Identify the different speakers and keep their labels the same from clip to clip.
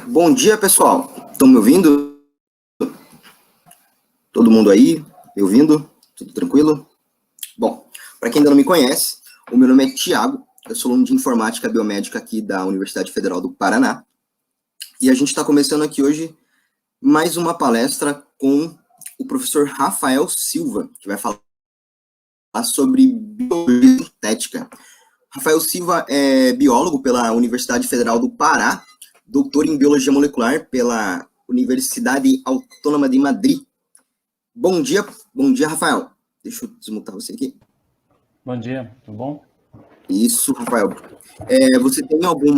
Speaker 1: Bom dia, pessoal. Estão me ouvindo? Todo mundo aí? Me ouvindo? Tudo tranquilo? Bom, para quem ainda não me conhece, o meu nome é Tiago, eu sou aluno de Informática Biomédica aqui da Universidade Federal do Paraná, e a gente está começando aqui hoje mais uma palestra com o professor Rafael Silva, que vai falar sobre biologia sintética. Rafael Silva é biólogo pela Universidade Federal do Pará, doutor em Biologia Molecular pela Universidade Autônoma de Madrid. Bom dia, Rafael. Deixa eu desmutar você aqui.
Speaker 2: Bom dia, tudo bom?
Speaker 1: Isso, Rafael. Você tem algum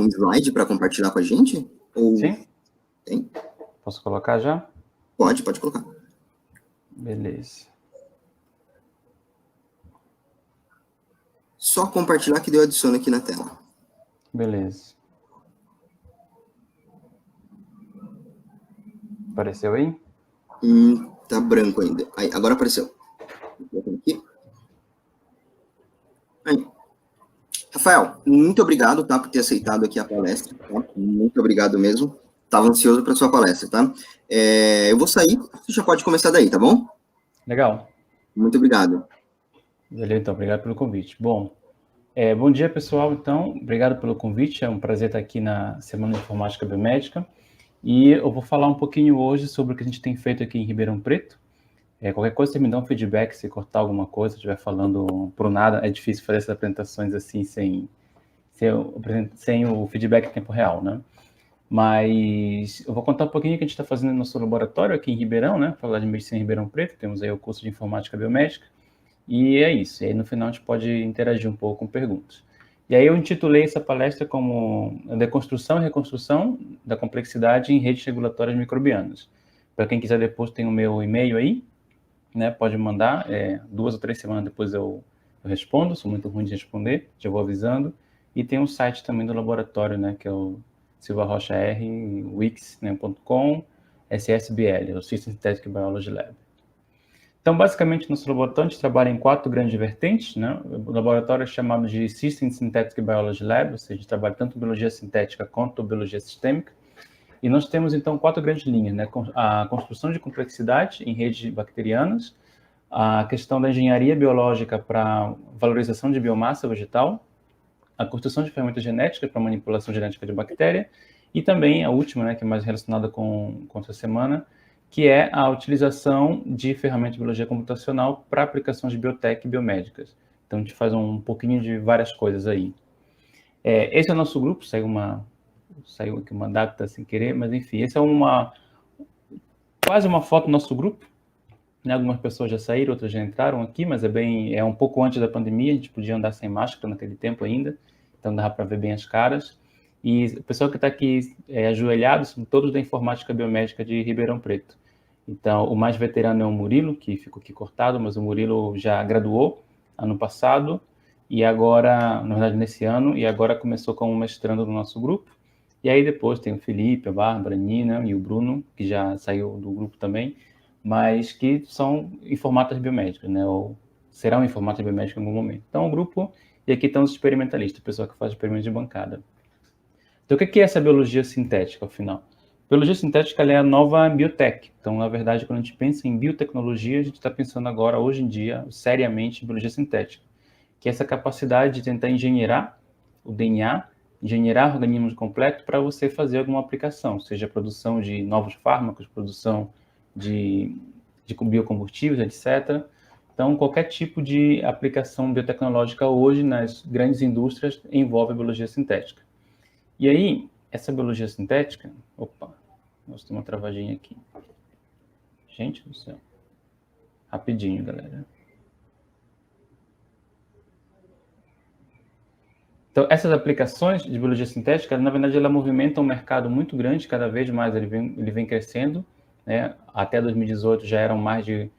Speaker 1: slide para compartilhar com a gente? Ou...
Speaker 2: Sim?
Speaker 1: Tem?
Speaker 2: Posso colocar já?
Speaker 1: Pode colocar.
Speaker 2: Beleza.
Speaker 1: Só compartilhar que deu adiciono aqui na tela.
Speaker 2: Beleza. Apareceu aí?
Speaker 1: Tá branco ainda. Aí, agora apareceu. Aqui. Aí. Rafael, muito obrigado, tá, por ter aceitado aqui a palestra. Tá? Muito obrigado mesmo. Estava ansioso para sua palestra, tá? Eu vou sair, você já pode começar daí, tá bom?
Speaker 2: Legal.
Speaker 1: Muito obrigado.
Speaker 2: Beleza, então, obrigado pelo convite. Bom dia, pessoal. Então, obrigado pelo convite. É um prazer estar aqui na Semana de Informática Biomédica. E eu vou falar um pouquinho hoje sobre o que a gente tem feito aqui em Ribeirão Preto. Qualquer coisa, você me dá um feedback, se cortar alguma coisa, se estiver falando por nada. É difícil fazer essas apresentações assim sem o feedback em tempo real, né? Mas eu vou contar um pouquinho o que a gente está fazendo no nosso laboratório aqui em Ribeirão, né? Falar de Medicina em Ribeirão Preto, temos aí o curso de Informática Biomédica, e é isso. E aí no final a gente pode interagir um pouco com perguntas. E aí eu intitulei essa palestra como Deconstrução e Reconstrução da Complexidade em Redes Regulatórias Microbianas. Para quem quiser depois tem o meu e-mail aí, né? Pode mandar, 2 ou 3 semanas depois eu respondo, sou muito ruim de responder, já vou avisando. E tem um site também do laboratório, né? Que é o Silva Rocha R, wix.com, SSBL, o System Synthetic Biology Lab. Então, basicamente, nosso laboratório a gente trabalha em 4 grandes vertentes, né? O laboratório é chamado de System Synthetic Biology Lab, ou seja, a gente trabalha tanto biologia sintética quanto biologia sistêmica. E nós temos, então, 4 grandes linhas, né? A construção de complexidade em redes bacterianas, a questão da engenharia biológica para valorização de biomassa vegetal, a construção de ferramentas genéticas para manipulação genética de bactéria, e também a última, né, que é mais relacionada com essa semana, que é a utilização de ferramentas de biologia computacional para aplicações de biotech e biomédicas. Então, a gente faz um pouquinho de várias coisas aí. Esse é o nosso grupo, saiu aqui uma data sem querer, mas enfim, esse é quase uma foto do nosso grupo. Né? Algumas pessoas já saíram, outras já entraram aqui, mas é um pouco antes da pandemia, a gente podia andar sem máscara naquele tempo ainda, então dava para ver bem as caras. E o pessoal que está aqui ajoelhado são todos da Informática Biomédica de Ribeirão Preto. Então, o mais veterano é o Murilo, que ficou aqui cortado, mas o Murilo já graduou ano passado, e agora, na verdade, nesse ano, e agora começou como mestrando no nosso grupo. E aí depois tem o Felipe, a Bárbara, a Nina e o Bruno, que já saiu do grupo também, mas que são informatas biomédicas, né? Ou serão informatas biomédicas em algum momento. Então, o grupo, e aqui estão os experimentalistas, o pessoal que faz experimentos de bancada. Então, o que é essa biologia sintética, afinal? Biologia sintética é a nova biotech. Então, na verdade, quando a gente pensa em biotecnologia, a gente está pensando agora, hoje em dia, seriamente em biologia sintética, que é essa capacidade de tentar engenheirar o DNA, engenheirar organismos completos para você fazer alguma aplicação, seja a produção de novos fármacos, produção de biocombustíveis, etc. Então, qualquer tipo de aplicação biotecnológica hoje nas grandes indústrias envolve a biologia sintética. E aí, essa biologia sintética... Opa, nós temos uma travadinha aqui. Gente do céu. Rapidinho, galera. Então, essas aplicações de biologia sintética, na verdade, ela movimenta um mercado muito grande, cada vez mais ele vem crescendo, né? Até 2018 já eram mais de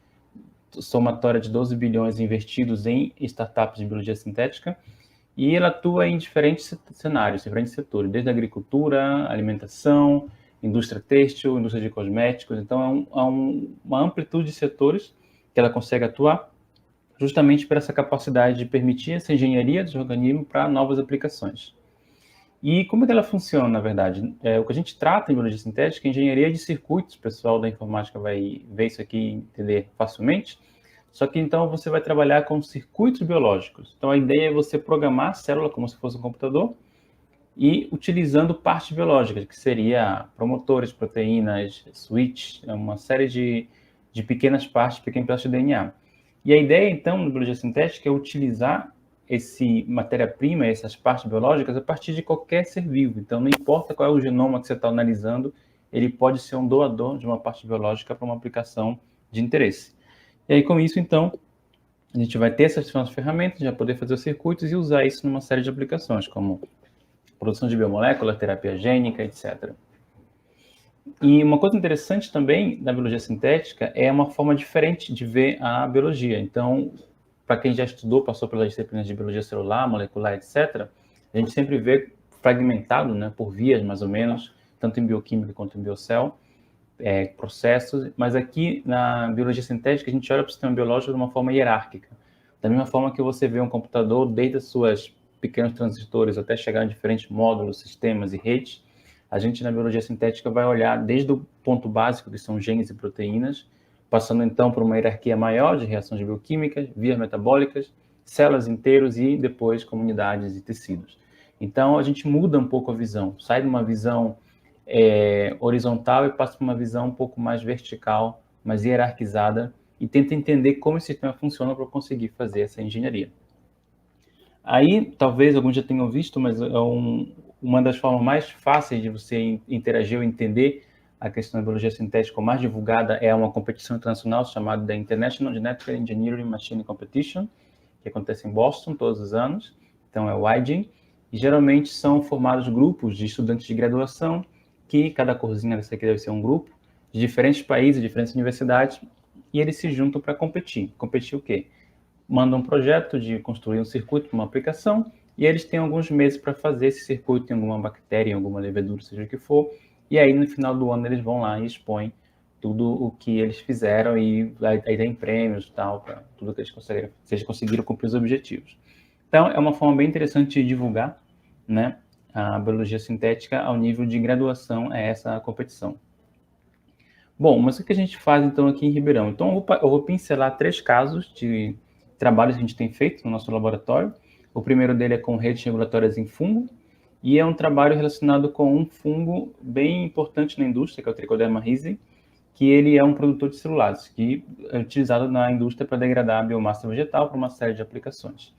Speaker 2: somatória de 12 bilhões investidos em startups de biologia sintética, e ela atua em diferentes cenários, diferentes setores, desde a agricultura, alimentação, indústria têxtil, indústria de cosméticos. Então, uma amplitude de setores que ela consegue atuar, justamente por essa capacidade de permitir essa engenharia dos organismos para novas aplicações. E como é que ela funciona, na verdade? O que a gente trata em biologia sintética é engenharia de circuitos, o pessoal da informática vai ver isso aqui e entender facilmente. Só que então você vai trabalhar com circuitos biológicos. Então a ideia é você programar a célula como se fosse um computador e utilizando partes biológicas, que seria promotores, proteínas, switch, uma série de pequenas partes, pequenos pedaços de DNA. E a ideia, então, na biologia sintética é utilizar esse matéria-prima, essas partes biológicas, a partir de qualquer ser vivo. Então, não importa qual é o genoma que você está analisando, ele pode ser um doador de uma parte biológica para uma aplicação de interesse. E aí, com isso, então, a gente vai ter essas ferramentas, já poder fazer os circuitos e usar isso numa série de aplicações, como produção de biomoléculas, terapia gênica, etc. E uma coisa interessante também da biologia sintética é uma forma diferente de ver a biologia. Então, para quem já estudou, passou pelas disciplinas de biologia celular, molecular, etc., a gente sempre vê fragmentado, né, por vias, mais ou menos, tanto em bioquímica quanto em biocell, processos, mas aqui na biologia sintética a gente olha para o sistema biológico de uma forma hierárquica. Da mesma forma que você vê um computador, desde as suas pequenos transistores até chegar em diferentes módulos, sistemas e redes, a gente na biologia sintética vai olhar desde o ponto básico, que são genes e proteínas, passando então por uma hierarquia maior de reações bioquímicas, vias metabólicas, células inteiros e depois comunidades e tecidos. Então a gente muda um pouco a visão, sai de uma visão horizontal e passa para uma visão um pouco mais vertical, mais hierarquizada, e tenta entender como esse sistema funciona para conseguir fazer essa engenharia. Aí, talvez alguns já tenham visto, mas uma das formas mais fáceis de você interagir ou entender a questão da biologia sintética mais divulgada é uma competição internacional chamada da International Genetic Engineering Machine Competition, que acontece em Boston todos os anos, então é o IGEM, e geralmente são formados grupos de estudantes de graduação, que cada corzinha dessa aqui deve ser um grupo, de diferentes países, diferentes universidades, e eles se juntam para competir. Competir o quê? Mandam um projeto de construir um circuito para uma aplicação, e eles têm alguns meses para fazer esse circuito em alguma bactéria, em alguma levedura, seja o que for, e aí no final do ano eles vão lá e expõem tudo o que eles fizeram e aí tem prêmios e tal, para tudo que eles conseguiram cumprir os objetivos. Então, é uma forma bem interessante de divulgar, né, a biologia sintética ao nível de graduação, é essa competição. Bom, mas o que a gente faz então aqui em Ribeirão? Então, eu vou pincelar 3 casos de trabalhos que a gente tem feito no nosso laboratório. O primeiro dele é com redes regulatórias em fungo, e é um trabalho relacionado com um fungo bem importante na indústria, que é o Trichoderma rhizae, que ele é um produtor de celulases, que é utilizado na indústria para degradar a biomassa vegetal para uma série de aplicações.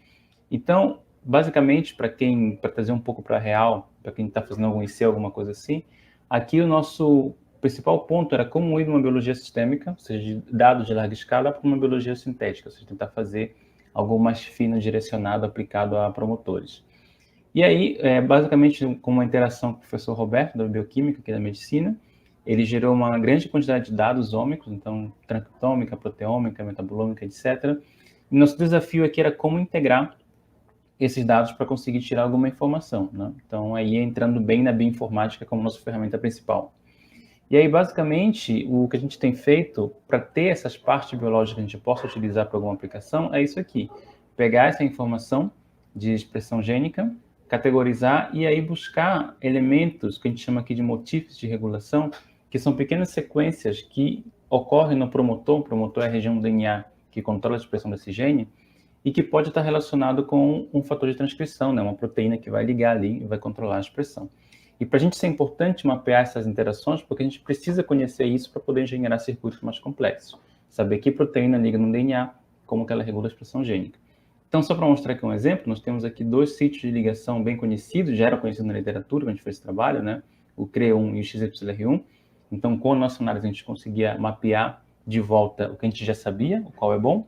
Speaker 2: Então, basicamente, para trazer um pouco para a real, para quem está fazendo algum IC, alguma coisa assim, aqui o nosso principal ponto era como ir de uma biologia sistêmica, ou seja, de dados de larga escala, para uma biologia sintética, ou seja, tentar fazer algo mais fino, direcionado, aplicado a promotores. E aí, basicamente, com uma interação com o professor Roberto, da Bioquímica, aqui da Medicina, ele gerou uma grande quantidade de dados ômicos, então, transcriptômica, proteômica, metabolômica, etc. E nosso desafio aqui era como integrar esses dados para conseguir tirar alguma informação, né? Então, aí entrando bem na bioinformática como nossa ferramenta principal. E aí, basicamente, o que a gente tem feito para ter essas partes biológicas que a gente possa utilizar para alguma aplicação é isso aqui. Pegar essa informação de expressão gênica, categorizar e aí buscar elementos que a gente chama aqui de motifs de regulação, que são pequenas sequências que ocorrem no promotor. O promotor é a região do DNA que controla a expressão desse gene, e que pode estar relacionado com um fator de transcrição, né? Uma proteína que vai ligar ali e vai controlar a expressão. E para a gente isso é importante mapear essas interações, porque a gente precisa conhecer isso para poder engenhar circuitos mais complexos. Saber que proteína liga no DNA, como que ela regula a expressão gênica. Então, só para mostrar aqui um exemplo, nós temos aqui 2 sítios de ligação bem conhecidos, já eram conhecidos na literatura, quando a gente fez esse trabalho, né? O CRE1 e o XYR1. Então, com a nossa análise, a gente conseguia mapear de volta o que a gente já sabia, o qual é bom.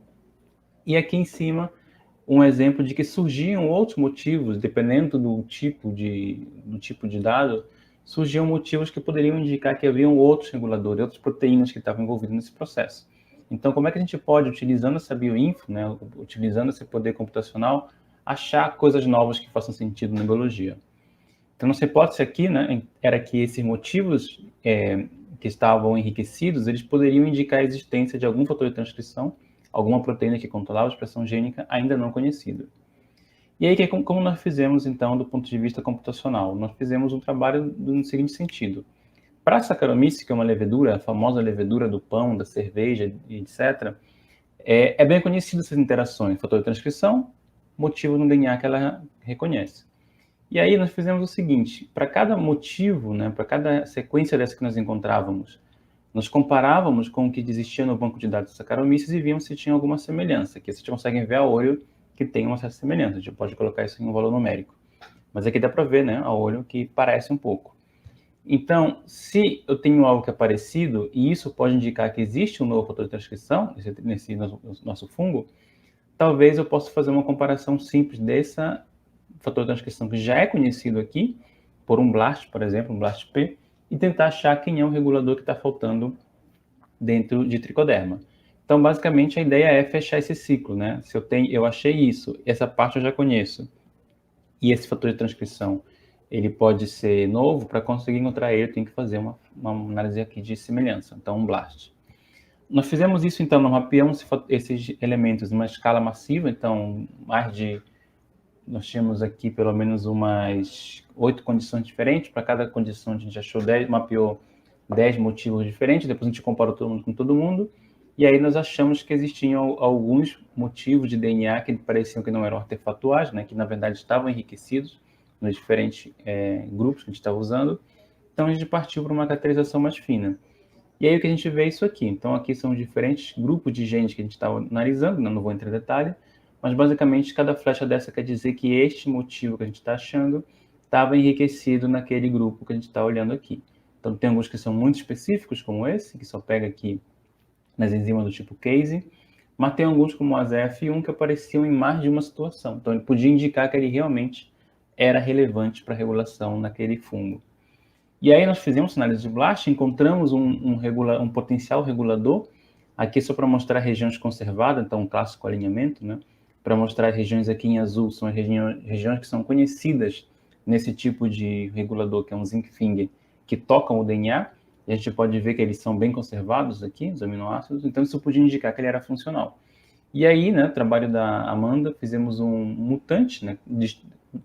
Speaker 2: E aqui em cima, um exemplo de que surgiam outros motivos, dependendo do tipo de dado, surgiam motivos que poderiam indicar que haviam outros reguladores, outras proteínas que estavam envolvidas nesse processo. Então, como é que a gente pode, utilizando essa bioinfo, né, utilizando esse poder computacional, achar coisas novas que façam sentido na biologia? Então, nossa hipótese aqui, né, era que esses motivos que estavam enriquecidos, eles poderiam indicar a existência de algum fator de transcrição, alguma proteína que controlava a expressão gênica ainda não conhecida. E aí, como nós fizemos, então, do ponto de vista computacional? Nós fizemos um trabalho no seguinte sentido. Para a Saccharomyces, que é uma levedura, a famosa levedura do pão, da cerveja, etc., é bem conhecido essas interações, fator de transcrição, motivo no DNA que ela reconhece. E aí nós fizemos o seguinte, para cada motivo, né, para cada sequência dessa que nós encontrávamos, nós comparávamos com o que existia no banco de dados de Saccharomyces e víamos se tinha alguma semelhança, que vocês conseguem ver a olho que tem uma certa semelhança, a gente pode colocar isso em um valor numérico. Mas aqui dá para ver, né, a olho que parece um pouco. Então, se eu tenho algo que é parecido, e isso pode indicar que existe um novo fator de transcrição nesse nosso fungo, talvez eu possa fazer uma comparação simples desse fator de transcrição que já é conhecido aqui, por um BLAST, por exemplo, um BLAST-P, e tentar achar quem é o regulador que está faltando dentro de tricoderma. Então, basicamente, a ideia é fechar esse ciclo, né? Se eu achei isso, essa parte eu já conheço, e esse fator de transcrição ele pode ser novo, para conseguir encontrar ele, eu tenho que fazer uma análise aqui de semelhança, então um BLAST. Nós fizemos isso, então, nós mapeamos esses elementos numa escala massiva, então, nós tínhamos aqui pelo menos umas 8 condições diferentes, para cada condição a gente achou 10, mapeou 10 motivos diferentes, depois a gente comparou todo mundo com todo mundo, e aí nós achamos que existiam alguns motivos de DNA que pareciam que não eram artefatuais, né, que na verdade estavam enriquecidos nos diferentes grupos que a gente estava usando. Então a gente partiu para uma caracterização mais fina. E aí o que a gente vê é isso aqui. Então aqui são os diferentes grupos de genes que a gente estava analisando, não vou entrar em detalhe, mas basicamente cada flecha dessa quer dizer que este motivo que a gente está achando estava enriquecido naquele grupo que a gente está olhando aqui. Então tem alguns que são muito específicos, como esse, que só pega aqui nas enzimas do tipo case, mas tem alguns como o AZF1 que apareciam em mais de uma situação. Então ele podia indicar que ele realmente era relevante para a regulação naquele fungo. E aí nós fizemos análise de BLAST, encontramos um potencial regulador, aqui só para mostrar regiões conservadas, então um clássico alinhamento, né? Para mostrar as regiões aqui em azul, são as regiões que são conhecidas nesse tipo de regulador, que é um zinc finger, que tocam o DNA, e a gente pode ver que eles são bem conservados aqui, os aminoácidos, então isso podia indicar que ele era funcional. E aí, né, trabalho da Amanda, fizemos um mutante, né,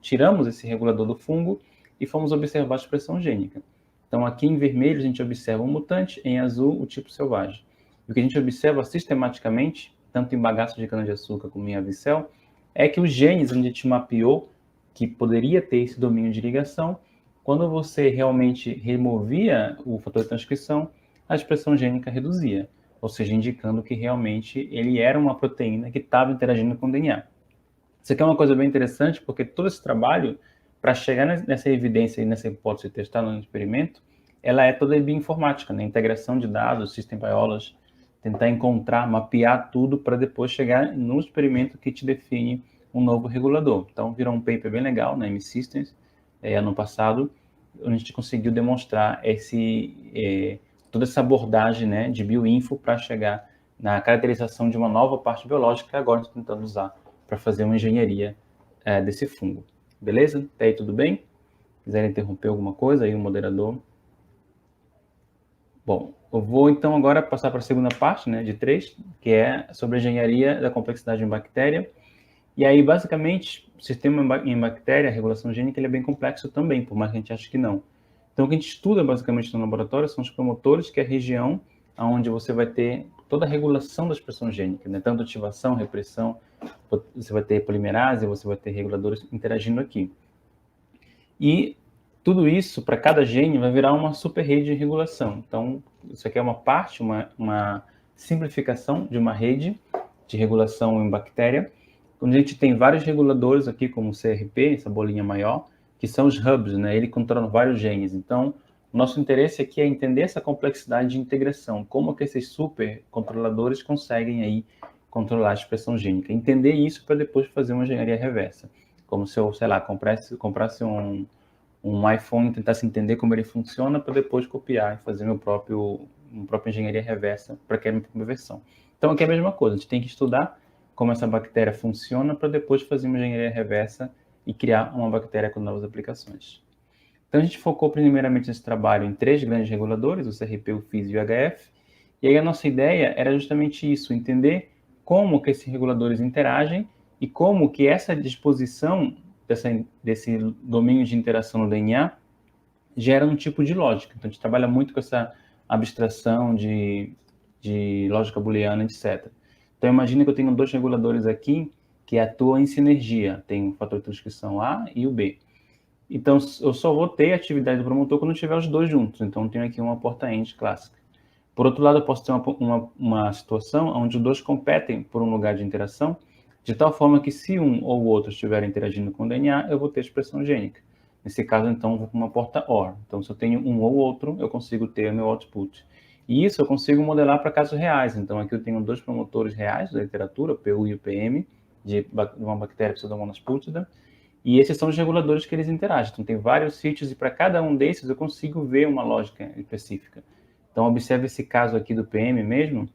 Speaker 2: tiramos esse regulador do fungo e fomos observar a expressão gênica. Então, aqui em vermelho, a gente observa um mutante, em azul, o tipo selvagem. E o que a gente observa sistematicamente, tanto em bagaço de cana-de-açúcar como em avicel, é que os genes onde a gente mapeou que poderia ter esse domínio de ligação, quando você realmente removia o fator de transcrição, a expressão gênica reduzia, ou seja, indicando que realmente ele era uma proteína que estava interagindo com o DNA. Isso aqui é uma coisa bem interessante, porque todo esse trabalho, para chegar nessa evidência e nessa hipótese testada no experimento, ela é toda bioinformática, né? Integração de dados, system biology, tentar encontrar, mapear tudo para depois chegar no experimento que te define um novo regulador. Então, virou um paper bem legal na M-Systems, ano passado, onde a gente conseguiu demonstrar toda essa abordagem, né, de bioinfo para chegar na caracterização de uma nova parte biológica que agora estamos tentando usar para fazer uma engenharia desse fungo. Beleza? Até aí tudo bem? Quiserem interromper alguma coisa aí, o moderador. Bom, eu vou então agora passar para a segunda parte, né, de 3, que é sobre a engenharia da complexidade em bactéria. E aí, basicamente, o sistema em bactéria, a regulação gênica, ele é bem complexo também, por mais que a gente ache que não. Então, o que a gente estuda basicamente no laboratório são os promotores, que é a região onde você vai ter toda a regulação da expressão gênica, né? Tanto ativação, repressão, você vai ter polimerase, você vai ter reguladores interagindo aqui. E tudo isso, para cada gene, vai virar uma super rede de regulação. Então, isso aqui é uma parte, uma simplificação de uma rede de regulação em bactéria, onde a gente tem vários reguladores aqui, como o CRP, essa bolinha maior, que são os hubs, né? Ele controla vários genes. Então, o nosso interesse aqui é entender essa complexidade de integração, como que esses super controladores conseguem aí controlar a expressão gênica. Entender isso para depois fazer uma engenharia reversa. Como se eu, sei lá, comprasse um iPhone e tentasse entender como ele funciona para depois copiar e fazer uma própria engenharia reversa para aquela versão. Então, aqui é a mesma coisa. A gente tem que estudar como essa bactéria funciona para depois fazer uma engenharia reversa e criar uma bactéria com novas aplicações. Então, a gente focou primeiramente nesse trabalho em 3 grandes reguladores, o CRP, o FIS e o HF, e aí a nossa ideia era justamente isso, entender como que esses reguladores interagem e como que essa disposição desse domínio de interação no DNA gera um tipo de lógica. Então, a gente trabalha muito com essa abstração de lógica booleana, etc. Então, imagina que eu tenho dois reguladores aqui que atuam em sinergia. Tem o fator de transcrição A e o B. Então, eu só vou ter atividade do promotor quando tiver os dois juntos. Então, eu tenho aqui uma porta-end clássica. Por outro lado, eu posso ter uma situação onde os dois competem por um lugar de interação, de tal forma que se um ou o outro estiverem interagindo com o DNA, eu vou ter expressão gênica. Nesse caso, então, eu vou para uma porta OR. Então, se eu tenho um ou outro, eu consigo ter o meu output. E isso eu consigo modelar para casos reais. Então, aqui eu tenho dois promotores reais da literatura, o PU e o PM, de uma bactéria Pseudomonas putida, e esses são os reguladores que eles interagem. Então, tem vários sítios e para cada um desses eu consigo ver uma lógica específica. Então, observe esse caso aqui do PM mesmo,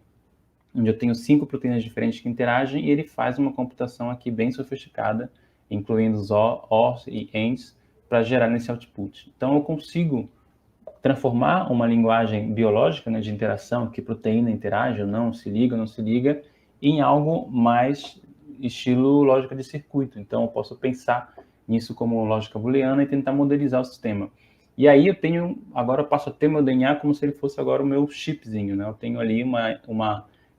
Speaker 2: onde eu tenho 5 proteínas diferentes que interagem e ele faz uma computação aqui bem sofisticada, incluindo os ORs e ANDs, para gerar nesse output. Então, eu consigo transformar uma linguagem biológica, né, de interação, que proteína interage ou não, se liga ou não se liga, em algo mais estilo lógica de circuito. Então, eu posso pensar nisso como lógica booleana e tentar modelizar o sistema. E aí agora eu passo a ter meu DNA como se ele fosse agora o meu chipzinho, né? Eu tenho ali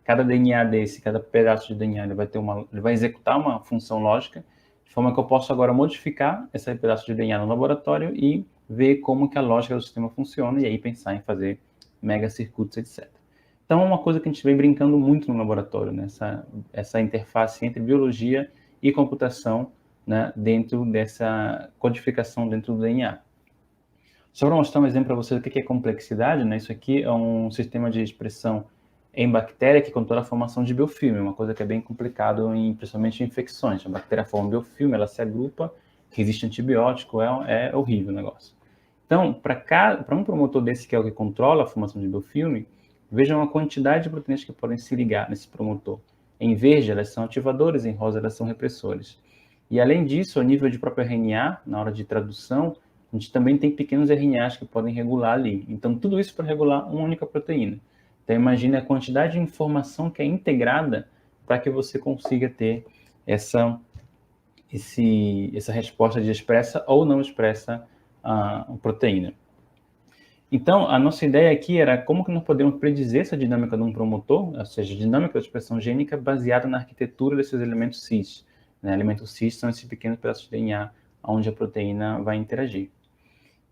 Speaker 2: cada DNA desse, cada pedaço de DNA, ele vai executar uma função lógica, de forma que eu posso agora modificar esse pedaço de DNA no laboratório e ver como que a lógica do sistema funciona e aí pensar em fazer megacircuitos, etc. Então, é uma coisa que a gente vem brincando muito no laboratório, né? Essa interface entre biologia e computação, né? Dentro dessa codificação dentro do DNA. Só para mostrar um exemplo para vocês do que é complexidade, né? Isso aqui é um sistema de expressão em bactéria que controla a formação de biofilme, uma coisa que é bem complicado, principalmente em infecções. A bactéria forma biofilme, ela se agrupa, resiste antibiótico, é horrível o negócio. Então, para um promotor desse que é o que controla a formação de biofilme, vejam a quantidade de proteínas que podem se ligar nesse promotor. Em verde, elas são ativadoras, em rosa, elas são repressores. E, além disso, ao nível de próprio RNA, na hora de tradução, a gente também tem pequenos RNAs que podem regular ali. Então, tudo isso para regular uma única proteína. Então, imagine a quantidade de informação que é integrada para que você consiga ter essa resposta de expressa ou não expressa a proteína. Então, a nossa ideia aqui era como que nós podemos predizer essa dinâmica de um promotor, ou seja, a dinâmica da expressão gênica baseada na arquitetura desses elementos cis. Né? Elementos cis são esses pequenos pedaços de DNA onde a proteína vai interagir.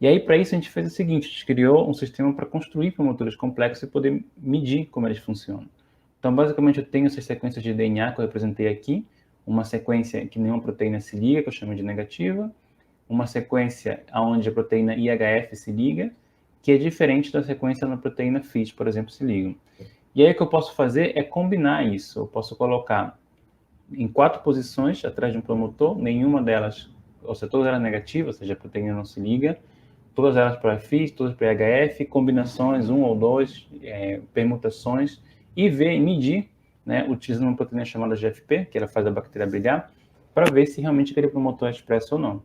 Speaker 2: E aí, para isso, a gente fez o seguinte, a gente criou um sistema para construir promotores complexos e poder medir como eles funcionam. Então, basicamente, eu tenho essas sequências de DNA que eu representei aqui, uma sequência que nenhuma proteína se liga, que eu chamo de negativa, uma sequência onde a proteína IHF se liga, que é diferente da sequência na proteína FIT, por exemplo, se ligam. E aí, o que eu posso fazer é combinar isso. Eu posso colocar em 4 posições atrás de um promotor, nenhuma delas, ou seja, todas elas negativas, ou seja, a proteína não se liga, todas elas para FIT, todas para IHF, combinações, 1 ou 2, permutações, e medir, né, utilizando uma proteína chamada GFP, que ela faz a bactéria brigar, para ver se realmente aquele promotor é expresso ou não.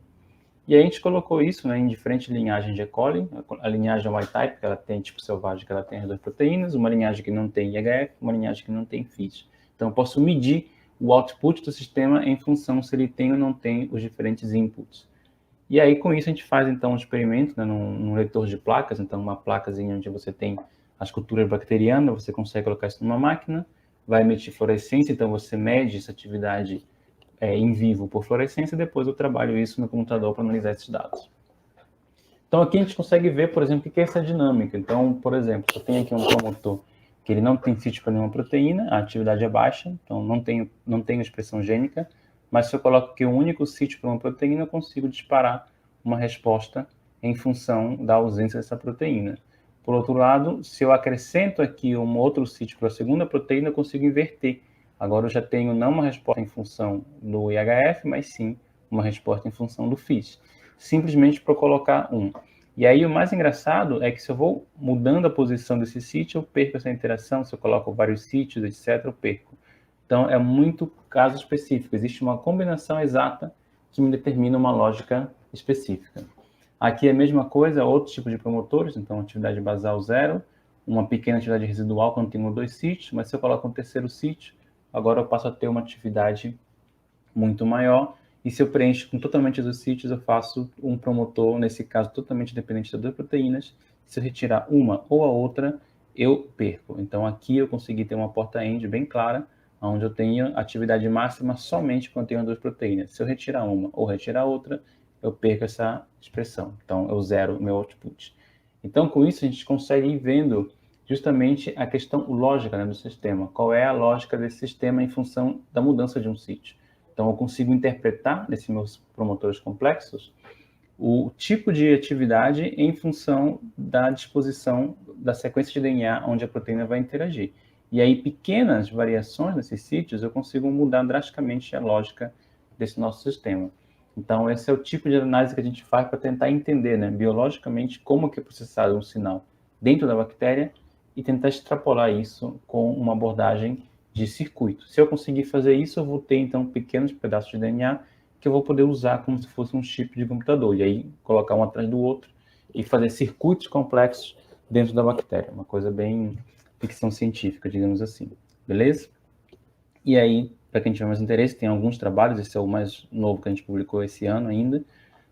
Speaker 2: E aí a gente colocou isso, né, em diferentes linhagens de E. coli, a linhagem Y-type, que ela tem tipo selvagem, que ela tem as 2 proteínas, uma linhagem que não tem IHF, uma linhagem que não tem FIT. Então eu posso medir o output do sistema em função se ele tem ou não tem os diferentes inputs. E aí, com isso, a gente faz, então, um experimento, né, num leitor de placas, então, uma placazinha onde você tem as culturas bacterianas, você consegue colocar isso numa máquina, vai emitir fluorescência, então você mede essa atividade em vivo por fluorescência, e depois eu trabalho isso no computador para analisar esses dados. Então, aqui a gente consegue ver, por exemplo, o que é essa dinâmica. Então, por exemplo, eu tenho aqui um promotor que ele não tem sítio para nenhuma proteína, a atividade é baixa, então não tenho expressão gênica, mas se eu coloco aqui um único sítio para uma proteína, eu consigo disparar uma resposta em função da ausência dessa proteína. Por outro lado, se eu acrescento aqui um outro sítio para a segunda proteína, eu consigo inverter. Agora eu já tenho não uma resposta em função do IHF, mas sim uma resposta em função do FIT. Simplesmente para colocar um. E aí o mais engraçado é que se eu vou mudando a posição desse sítio, eu perco essa interação. Se eu coloco vários sítios, etc., eu perco. Então, é muito caso específico. Existe uma combinação exata que me determina uma lógica específica. Aqui é a mesma coisa, outro tipo de promotores. Então, atividade basal 0, uma pequena atividade residual quando tenho 2 sítios, mas se eu coloco um terceiro sítio, agora eu passo a ter uma atividade muito maior, e se eu preencho com totalmente os sítios, eu faço um promotor, nesse caso, totalmente dependente das duas proteínas. Se eu retirar uma ou a outra, eu perco. Então, aqui eu consegui ter uma porta-end bem clara, onde eu tenho atividade máxima somente quando tenho duas proteínas. Se eu retirar uma ou retirar outra, eu perco essa expressão. Então, eu zero o meu output. Então, com isso, a gente consegue ir vendo justamente a questão lógica, né, do sistema. Qual é a lógica desse sistema em função da mudança de um sítio. Então, eu consigo interpretar, nesses meus promotores complexos, o tipo de atividade em função da disposição da sequência de DNA onde a proteína vai interagir. E aí, pequenas variações nesses sítios, eu consigo mudar drasticamente a lógica desse nosso sistema. Então, esse é o tipo de análise que a gente faz para tentar entender, né, biologicamente, como que é processado um sinal dentro da bactéria e tentar extrapolar isso com uma abordagem de circuito. Se eu conseguir fazer isso, eu vou ter, então, pequenos pedaços de DNA que eu vou poder usar como se fosse um chip de computador, e aí colocar um atrás do outro e fazer circuitos complexos dentro da bactéria. Uma coisa bem ficção científica, digamos assim. Beleza? E aí, para quem tiver mais interesse, tem alguns trabalhos, esse é o mais novo que a gente publicou esse ano ainda,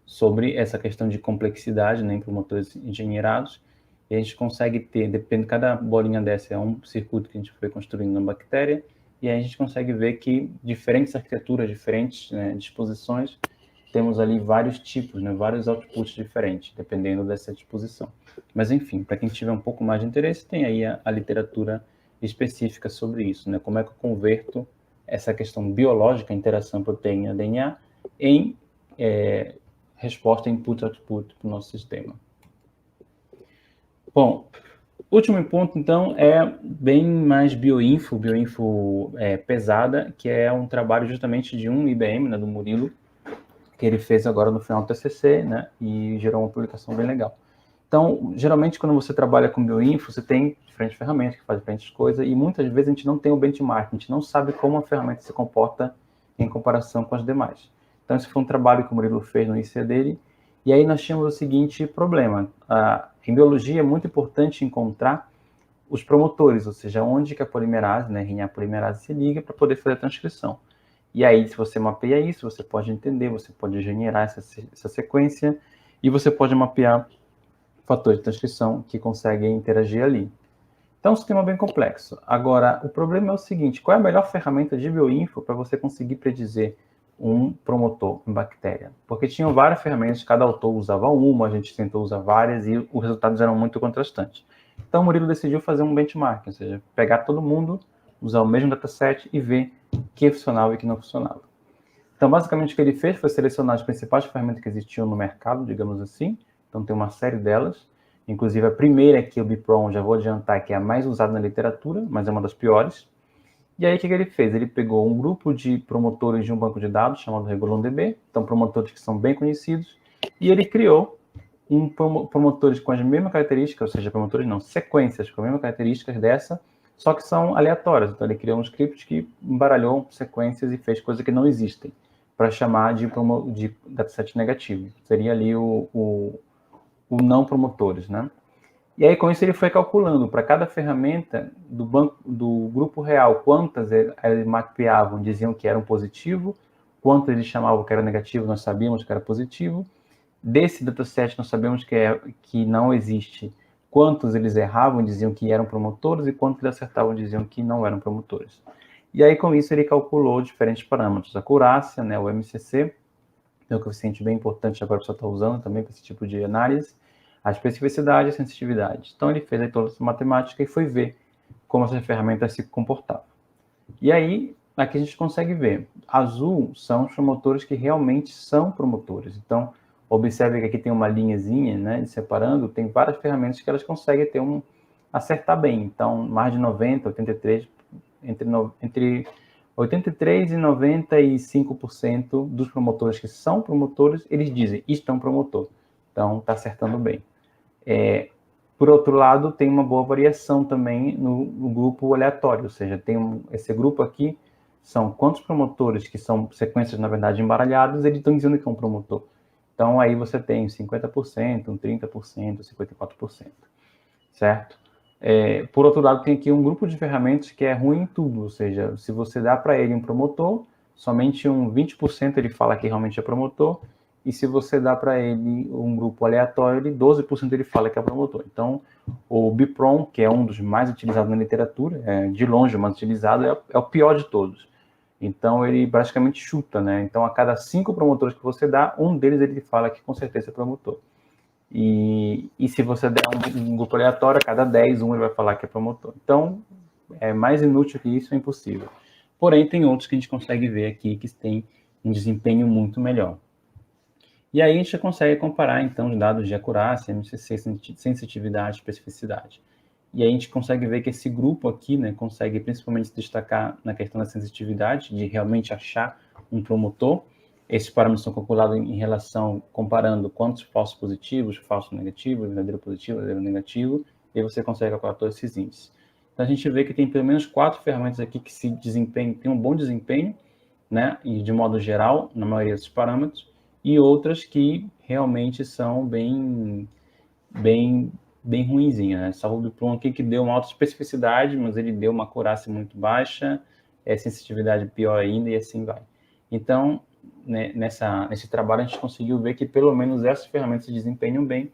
Speaker 2: sobre essa questão de complexidade, né, em promotores engenheirados, e a gente consegue ter, depende, cada bolinha dessa é um circuito que a gente foi construindo na bactéria, e aí a gente consegue ver que diferentes arquiteturas, diferentes, né, disposições, temos ali vários tipos, né, vários outputs diferentes, dependendo dessa disposição. Mas, enfim, para quem tiver um pouco mais de interesse, tem aí a literatura específica sobre isso, né, como é que eu converto essa questão biológica, interação proteína-DNA, em resposta input-output para o nosso sistema. Bom, último ponto, então, é bem mais bioinfo pesada, que é um trabalho justamente de um IBM, né, do Murilo, que ele fez agora no final do TCC, né, e gerou uma publicação bem legal. Então, geralmente, quando você trabalha com bioinfo, você tem diferentes ferramentas que fazem diferentes coisas, e muitas vezes a gente não tem o benchmark, a gente não sabe como a ferramenta se comporta em comparação com as demais. Então, esse foi um trabalho que o Murilo fez no IC dele, e aí nós tínhamos o seguinte problema. Em biologia é muito importante encontrar os promotores, ou seja, onde que a polimerase, né, RNA polimerase se liga para poder fazer a transcrição. E aí, se você mapeia isso, você pode entender, você pode generar essa sequência, e você pode mapear fatores de transcrição que conseguem interagir ali. Então, é um sistema bem complexo. Agora, o problema é o seguinte, qual é a melhor ferramenta de bioinfo para você conseguir predizer um promotor em bactéria? Porque tinham várias ferramentas, cada autor usava uma, a gente tentou usar várias e os resultados eram muito contrastantes. Então, o Murilo decidiu fazer um benchmark, ou seja, pegar todo mundo, usar o mesmo dataset e ver o que funcionava e o que não funcionava. Então, basicamente, o que ele fez foi selecionar as principais ferramentas que existiam no mercado, digamos assim. Então, tem uma série delas. Inclusive, a primeira aqui, o Bipron, já vou adiantar, que é a mais usada na literatura, mas é uma das piores. E aí, o que ele fez? Ele pegou um grupo de promotores de um banco de dados chamado RegulonDB, então promotores que são bem conhecidos, e ele criou promotores com as mesmas características, ou seja, promotores não, sequências com as mesmas características dessa, só que são aleatórias. Então, ele criou um script que embaralhou sequências e fez coisas que não existem, para chamar de dataset negativo. Seria ali o não promotores, né? E aí, com isso, ele foi calculando para cada ferramenta do grupo real, quantas eles mapeavam, diziam que eram positivo, quantas eles chamavam que era negativo, nós sabíamos que era positivo. Desse dataset, nós sabemos que não existe quantos eles erravam, diziam que eram promotores, e quantos eles acertavam, diziam que não eram promotores. E aí, com isso, ele calculou diferentes parâmetros. A acurácia, né, o MCC, é um coeficiente bem importante agora que você está usando também para esse tipo de análise, a especificidade e a sensitividade. Então, ele fez aí toda essa matemática e foi ver como essas ferramentas se comportavam. E aí, aqui a gente consegue ver. Azul são os promotores que realmente são promotores. Então, observe que aqui tem uma linhazinha, né, separando, tem várias ferramentas que elas conseguem acertar bem. Então, mais de 90, 83, entre 83 e 95% dos promotores que são promotores, eles dizem, isto é um promotor. Então, está acertando bem. Por outro lado, tem uma boa variação também no grupo aleatório, ou seja, esse grupo aqui são quantos promotores que são sequências, na verdade, embaralhadas, eles estão dizendo que é um promotor. Então, aí você tem 50%, 30%, 54%, certo? Por outro lado, tem aqui um grupo de ferramentas que é ruim em tudo, ou seja, se você dá para ele um promotor, somente um 20% ele fala que realmente é promotor, e se você dá para ele um grupo aleatório, 12% ele fala que é promotor. Então, o BPROM, que é um dos mais utilizados na literatura, de longe o mais utilizado, é o pior de todos. Então, ele praticamente chuta, né? Então, a cada 5 promotores que você dá, um deles ele fala que com certeza é promotor. E se você der um grupo aleatório, a cada 10, um ele vai falar que é promotor. Então, mais inútil que isso é impossível. Porém, tem outros que a gente consegue ver aqui que têm um desempenho muito melhor. E aí a gente consegue comparar, então, os dados de acurácia, MCC, sensitividade, especificidade. E aí a gente consegue ver que esse grupo aqui, né, consegue principalmente se destacar na questão da sensitividade, de realmente achar um promotor. Esses parâmetros são calculados em relação, comparando quantos falsos positivos, falsos negativos, verdadeiro positivo, verdadeiro negativo, e aí você consegue calcular todos esses índices. Então a gente vê que tem pelo menos 4 ferramentas aqui que se desempenham, tem um bom desempenho, né, e de modo geral, na maioria dos parâmetros, e outras que realmente são bem ruinzinha, né? Só o Bipron aqui que deu uma alta especificidade, mas ele deu uma acurácia muito baixa, sensitividade pior ainda e assim vai. Então, né, nesse trabalho a gente conseguiu ver que pelo menos essas ferramentas se desempenham bem,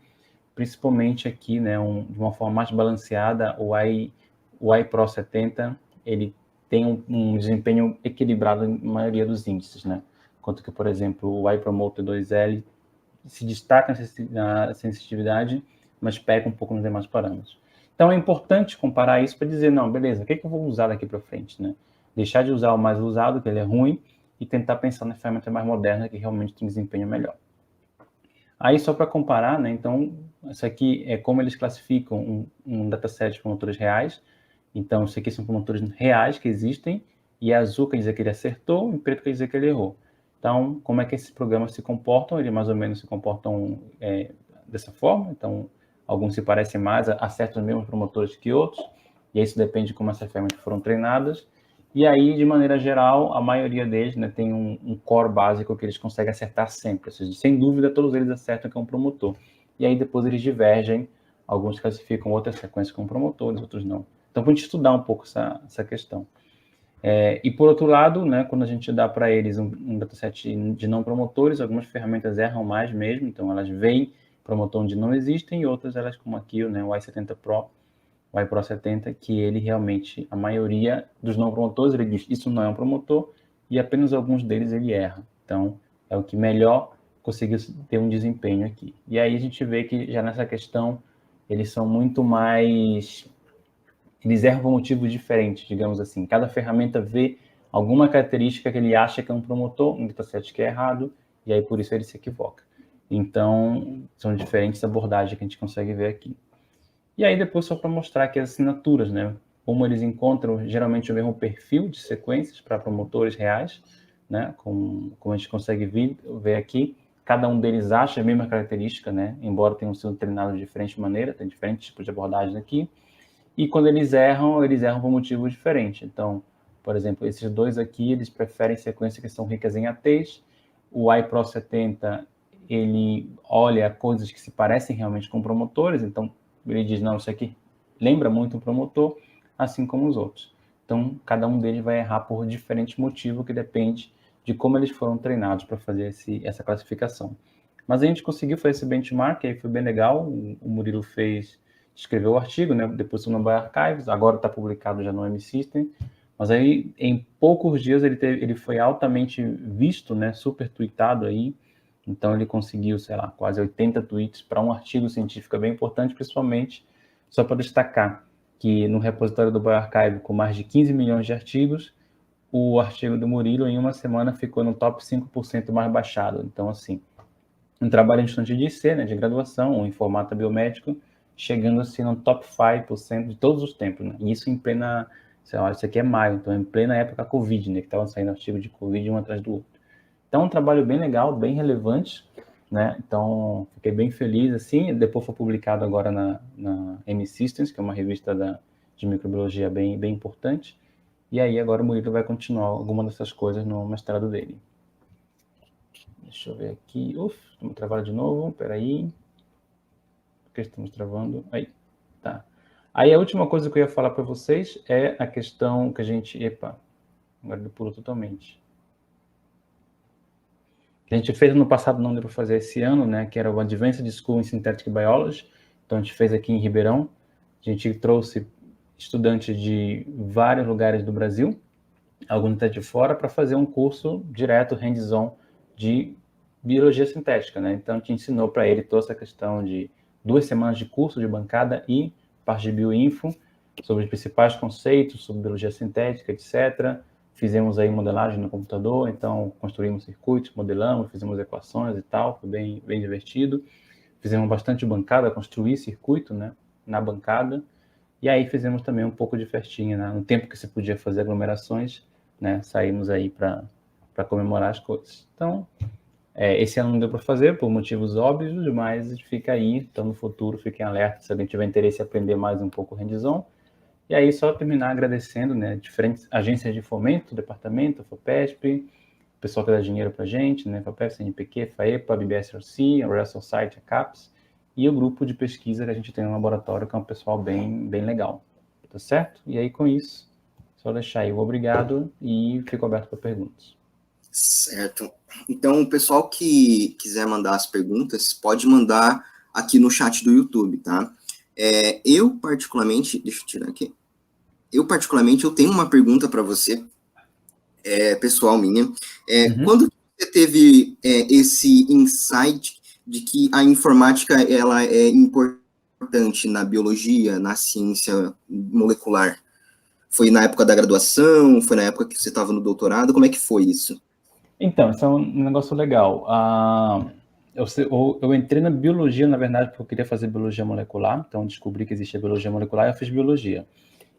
Speaker 2: principalmente aqui, né, de uma forma mais balanceada, o iPro 70, ele tem um desempenho equilibrado na maioria dos índices, né? Enquanto que, por exemplo, o iPromoter 2L se destaca na sensitividade, mas pega um pouco nos demais parâmetros. Então é importante comparar isso para dizer, não, beleza, o que eu vou usar daqui para frente, né? Deixar de usar o mais usado, que ele é ruim, e tentar pensar na ferramenta mais moderna, que realmente tem desempenho melhor. Aí, só para comparar, né, então, isso aqui é como eles classificam um dataset de promotores reais. Então, isso aqui são promotores reais que existem, e azul quer dizer que ele acertou, e preto quer dizer que ele errou. Então, como é que esses programas se comportam? Eles mais ou menos se comportam dessa forma. Então, alguns se parecem mais, acertam os mesmos promotores que outros, e isso depende de como essas ferramentas foram treinadas. E aí, de maneira geral, a maioria deles, né, tem um core básico que eles conseguem acertar sempre. Ou seja, sem dúvida, todos eles acertam que é um promotor. E aí depois eles divergem, alguns classificam outras sequências como promotores, outros não. Então, para a gente estudar um pouco essa questão. E por outro lado, né, quando a gente dá para eles um dataset de não promotores, algumas ferramentas erram mais mesmo, então elas veem promotor onde não existem, e outras, elas como aqui, né, o i70 Pro, o iPro 70, que ele realmente, a maioria dos não promotores, ele diz, isso não é um promotor, e apenas alguns deles ele erra. Então, é o que melhor conseguiu ter um desempenho aqui. E aí a gente vê que já nessa questão, eles são muito mais... Eles erram por motivos diferentes, digamos assim. Cada ferramenta vê alguma característica que ele acha que é um promotor, um dataset que é errado, e aí por isso ele se equivoca. Então, são diferentes abordagens que a gente consegue ver aqui. E aí depois só para mostrar aqui as assinaturas, né? Como eles encontram geralmente o mesmo perfil de sequências para promotores reais, né? Como a gente consegue ver aqui, cada um deles acha a mesma característica, né? Embora tenham sido treinados de diferente maneira, tem diferentes tipos de abordagens aqui. E quando eles erram por motivos diferentes. Então, por exemplo, esses dois aqui, eles preferem sequências que são ricas em ATs. O iPro 70, ele olha coisas que se parecem realmente com promotores, então ele diz, não, isso aqui lembra muito um promotor, assim como os outros. Então, cada um deles vai errar por diferente motivo, que depende de como eles foram treinados para fazer essa classificação. Mas a gente conseguiu fazer esse benchmark, aí foi bem legal, o Murilo escreveu o artigo, né? Depois no bioRxiv, agora está publicado já no M-System, mas aí em poucos dias ele foi altamente visto, né? Super tweetado aí, então ele conseguiu, sei lá, quase 80 tweets para um artigo científico bem importante, principalmente, só para destacar que no repositório do bioRxiv, com mais de 15 milhões de artigos, o artigo do Murilo em uma semana ficou no top 5% mais baixado. Então, assim, um trabalho em estudante de IC, né, de graduação, ou em formato biomédico, chegando assim no top 5% de todos os tempos, né? E isso em plena, sei lá, isso aqui é maio, então em plena época Covid, né, que estavam saindo artigos de Covid um atrás do outro. Então, um trabalho bem legal, bem relevante, né? Então, fiquei bem feliz, assim. Depois foi publicado agora na M-Systems, que é uma revista de microbiologia bem importante. E aí, agora o Murilo vai continuar alguma dessas coisas no mestrado dele. Deixa eu ver aqui. Estamos travando de novo. Peraí. Por que estamos travando? Aí, tá. Aí, a última coisa que eu ia falar para vocês é a questão que a gente... Epa, agora ele pulou totalmente. A gente fez no passado, não deu para fazer esse ano, né, que era o Advanced School in Synthetic Biology. Então, a gente fez aqui em Ribeirão. A gente trouxe estudantes de vários lugares do Brasil, alguns até de fora, para fazer um curso direto, hands-on, de biologia sintética, né? Então, a gente ensinou para ele toda essa questão de 2 semanas de curso de bancada e parte de bioinfo, sobre os principais conceitos, sobre biologia sintética, etc. Fizemos aí modelagem no computador, então construímos circuitos, modelamos, fizemos equações e tal, foi bem, bem divertido. Fizemos bastante bancada, construir circuito, né, na bancada. E aí fizemos também um pouco de festinha, né? No tempo que se podia fazer aglomerações, né? Saímos aí para comemorar as coisas. Então, esse ano não deu para fazer por motivos óbvios, mas fica aí. Então, no futuro, fiquem alertas se alguém tiver interesse em aprender mais um pouco hands-on. E aí, só terminar agradecendo, né? Diferentes agências de fomento, departamento, FAPESP, o pessoal que dá dinheiro para a gente, né? FAPESP, CNPq, FAEPA, BBSRC, a Royal Society, a CAPES, e o grupo de pesquisa que a gente tem no laboratório, que é um pessoal bem, bem legal. Tá certo? E aí, com isso, só deixar aí o obrigado e fico aberto para perguntas.
Speaker 1: Certo. Então, o pessoal que quiser mandar as perguntas, pode mandar aqui no chat do YouTube, tá? Eu, particularmente, deixa eu tirar aqui. Eu, particularmente, eu tenho uma pergunta para você, pessoal minha. Quando você teve esse insight de que a informática ela é importante na biologia, na ciência molecular? Foi na época da graduação? Foi na época que você estava no doutorado? Como é que foi isso?
Speaker 2: Então, isso é um negócio legal. Eu entrei na biologia, na verdade, porque eu queria fazer biologia molecular. Então, descobri que existia biologia molecular e eu fiz biologia.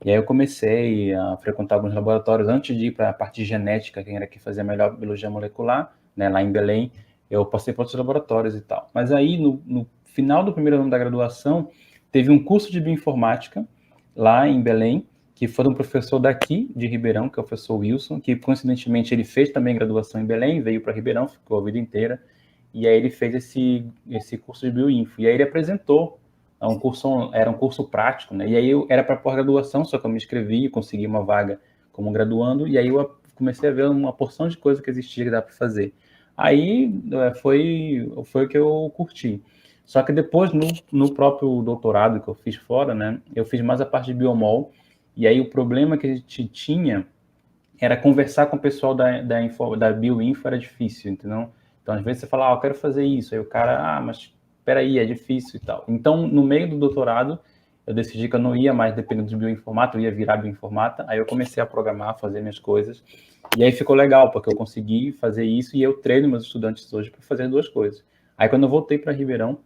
Speaker 2: E aí eu comecei a frequentar alguns laboratórios antes de ir para a parte de genética, quem era que fazia melhor biologia molecular, né, lá em Belém. Eu passei por outros laboratórios e tal. Mas aí, no final do primeiro ano da graduação, teve um curso de bioinformática lá em Belém, que foi um professor daqui, de Ribeirão, que é o professor Wilson, que coincidentemente ele fez também graduação em Belém, veio para Ribeirão, ficou a vida inteira, e aí ele fez esse curso de bioinfo. E aí ele apresentou era um curso prático, né? E aí era para pós-graduação, só que eu me inscrevi, consegui uma vaga como graduando, e aí eu comecei a ver uma porção de coisa que existia que dá para fazer. Aí foi o que eu curti. Só que depois, no próprio doutorado que eu fiz fora, né, eu fiz mais a parte de biomol, e aí o problema que a gente tinha era conversar com o pessoal da bioinfo era difícil, entendeu? Então, às vezes você fala, eu quero fazer isso, aí o cara, mas peraí, é difícil e tal. Então, no meio do doutorado, eu decidi que eu não ia mais depender de bioinformata, eu ia virar bioinformata, aí eu comecei a programar, fazer minhas coisas, e aí ficou legal, porque eu consegui fazer isso, e eu treino meus estudantes hoje para fazer duas coisas. Aí, quando eu voltei para Ribeirão,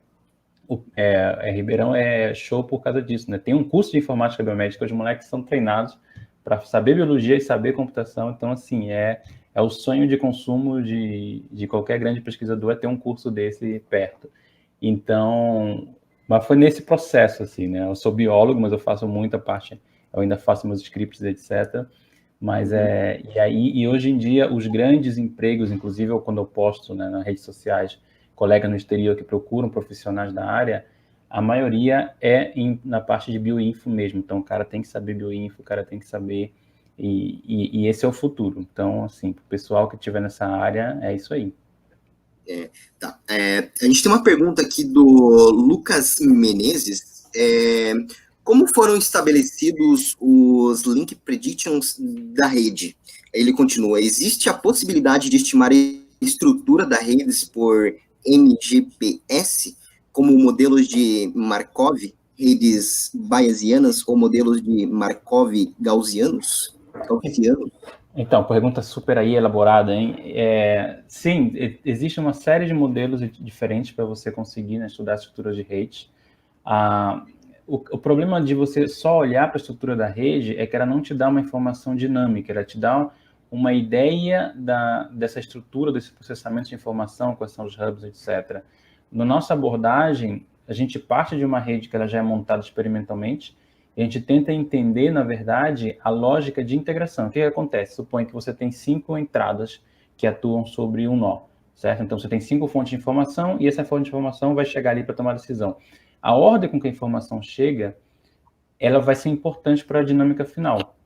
Speaker 2: Ribeirão é show por causa disso, né? Tem um curso de informática biomédica, os moleques são treinados para saber biologia e saber computação, então, assim, é o sonho de consumo de qualquer grande pesquisador é ter um curso desse perto. Então, mas foi nesse processo, assim, né? Eu sou biólogo, mas eu faço muita parte, eu ainda faço meus scripts, etc. Mas e hoje em dia, os grandes empregos, inclusive quando eu posto, né, nas redes sociais, colegas no exterior que procuram profissionais da área, a maioria na parte de bioinfo mesmo. Então, o cara tem que saber bioinfo, o cara tem que saber, e esse é o futuro. Então, assim, para o pessoal que estiver nessa área, é isso aí.
Speaker 1: Tá. A gente tem uma pergunta aqui do Lucas Menezes. Como foram estabelecidos os link predictions da rede? Ele continua, existe a possibilidade de estimar a estrutura da rede por MGPS, como modelos de Markov, redes bayesianas ou modelos de Markov gaussianos?
Speaker 2: Então, pergunta super aí elaborada, hein? Sim, existe uma série de modelos diferentes para você conseguir, né, estudar estruturas de rede. O problema de você só olhar para a estrutura da rede é que ela não te dá uma informação dinâmica, ela te dá uma ideia dessa estrutura, desse processamento de informação, quais são os hubs, etc. Na nossa abordagem, a gente parte de uma rede que ela já é montada experimentalmente, e a gente tenta entender, na verdade, a lógica de integração. O que acontece? Suponha que você tem 5 entradas que atuam sobre um nó, certo? Então, você tem 5 fontes de informação e essa fonte de informação vai chegar ali para tomar a decisão. A ordem com que a informação chega, ela vai ser importante para a dinâmica final.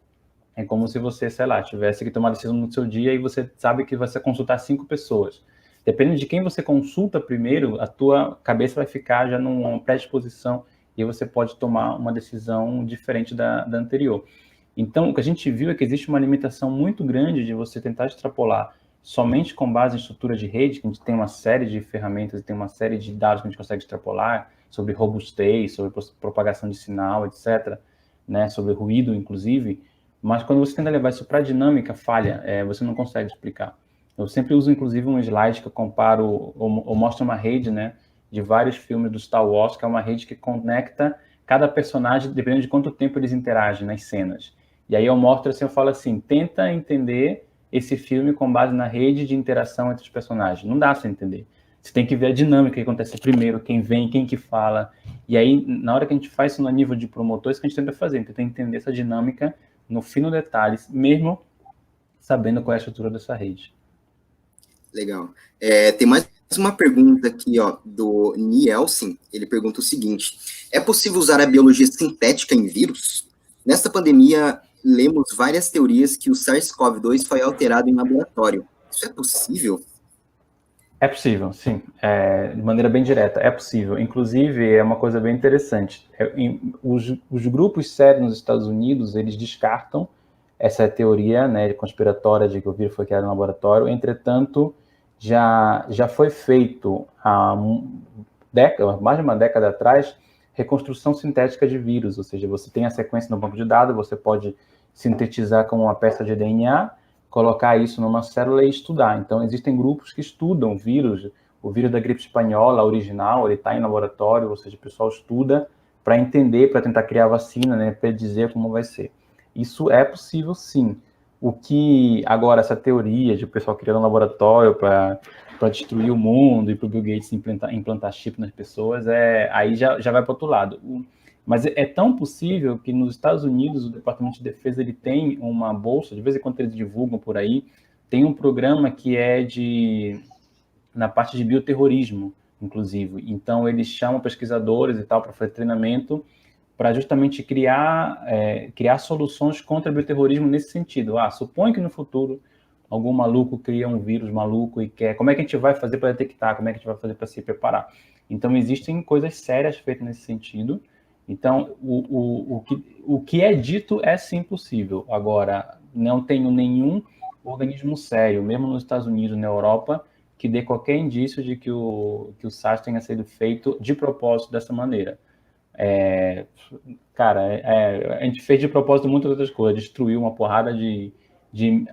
Speaker 2: É como se você, sei lá, tivesse que tomar decisão no seu dia e você sabe que você consultar 5 pessoas. dependendo de quem você consulta primeiro, a tua cabeça vai ficar já numa predisposição e você pode tomar uma decisão diferente da anterior. Então, o que a gente viu é que existe uma limitação muito grande de você tentar extrapolar somente com base em estrutura de rede, que a gente tem uma série de ferramentas, tem uma série de dados que a gente consegue extrapolar sobre robustez, sobre propagação de sinal, etc., né, sobre ruído, inclusive, mas quando você tenta levar isso para a dinâmica, falha, você não consegue explicar. Eu sempre uso, inclusive, um slide que eu comparo, ou mostro uma rede, né, de vários filmes do Star Wars, que é uma rede que conecta cada personagem, dependendo de quanto tempo eles interagem nas cenas. E aí eu mostro assim, eu falo assim, tenta entender esse filme com base na rede de interação entre os personagens. Não dá para entender. Você tem que ver a dinâmica que acontece primeiro, quem vem, quem que fala. E aí, na hora que a gente faz isso no nível de promotor, isso que a gente tenta fazer, tenta entender essa dinâmica no fino detalhes, mesmo sabendo qual é a estrutura dessa rede.
Speaker 1: Legal. Tem mais uma pergunta aqui, ó, do Nielsen. Ele pergunta o seguinte: é possível usar a biologia sintética em vírus? Nesta pandemia, lemos várias teorias que o SARS-CoV-2 foi alterado em laboratório. Isso é possível?
Speaker 2: É possível, sim. De maneira bem direta, é possível. Inclusive, é uma coisa bem interessante. Os grupos sérios nos Estados Unidos, eles descartam essa teoria, né, conspiratória de que o vírus foi criado no laboratório. Entretanto, já foi feito há mais de uma década atrás reconstrução sintética de vírus, ou seja, você tem a sequência no banco de dados, você pode sintetizar com uma peça de DNA, colocar isso numa célula e estudar. Então, existem grupos que estudam vírus, o vírus da gripe espanhola original, ele está em laboratório, ou seja, o pessoal estuda para entender, para tentar criar vacina, né, para dizer como vai ser. Isso é possível, sim. O que, agora, essa teoria de o pessoal criando um laboratório para destruir o mundo e para o Bill Gates implantar chip nas pessoas, aí já vai para outro lado. Mas é tão possível que nos Estados Unidos o Departamento de Defesa ele tem uma bolsa, de vez em quando eles divulgam por aí, tem um programa que é na parte de bioterrorismo, inclusive. Então eles chamam pesquisadores e tal para fazer treinamento para justamente criar soluções contra o bioterrorismo nesse sentido. Supõe que no futuro algum maluco cria um vírus maluco e quer... Como é que a gente vai fazer para detectar? Como é que a gente vai fazer para se preparar? Então, existem coisas sérias feitas nesse sentido. Então, o que é dito é sim possível. Agora, não tenho nenhum organismo sério, mesmo nos Estados Unidos, na Europa, que dê qualquer indício de que o SARS tenha sido feito de propósito dessa maneira. A gente fez de propósito muitas outras coisas, destruiu uma porrada de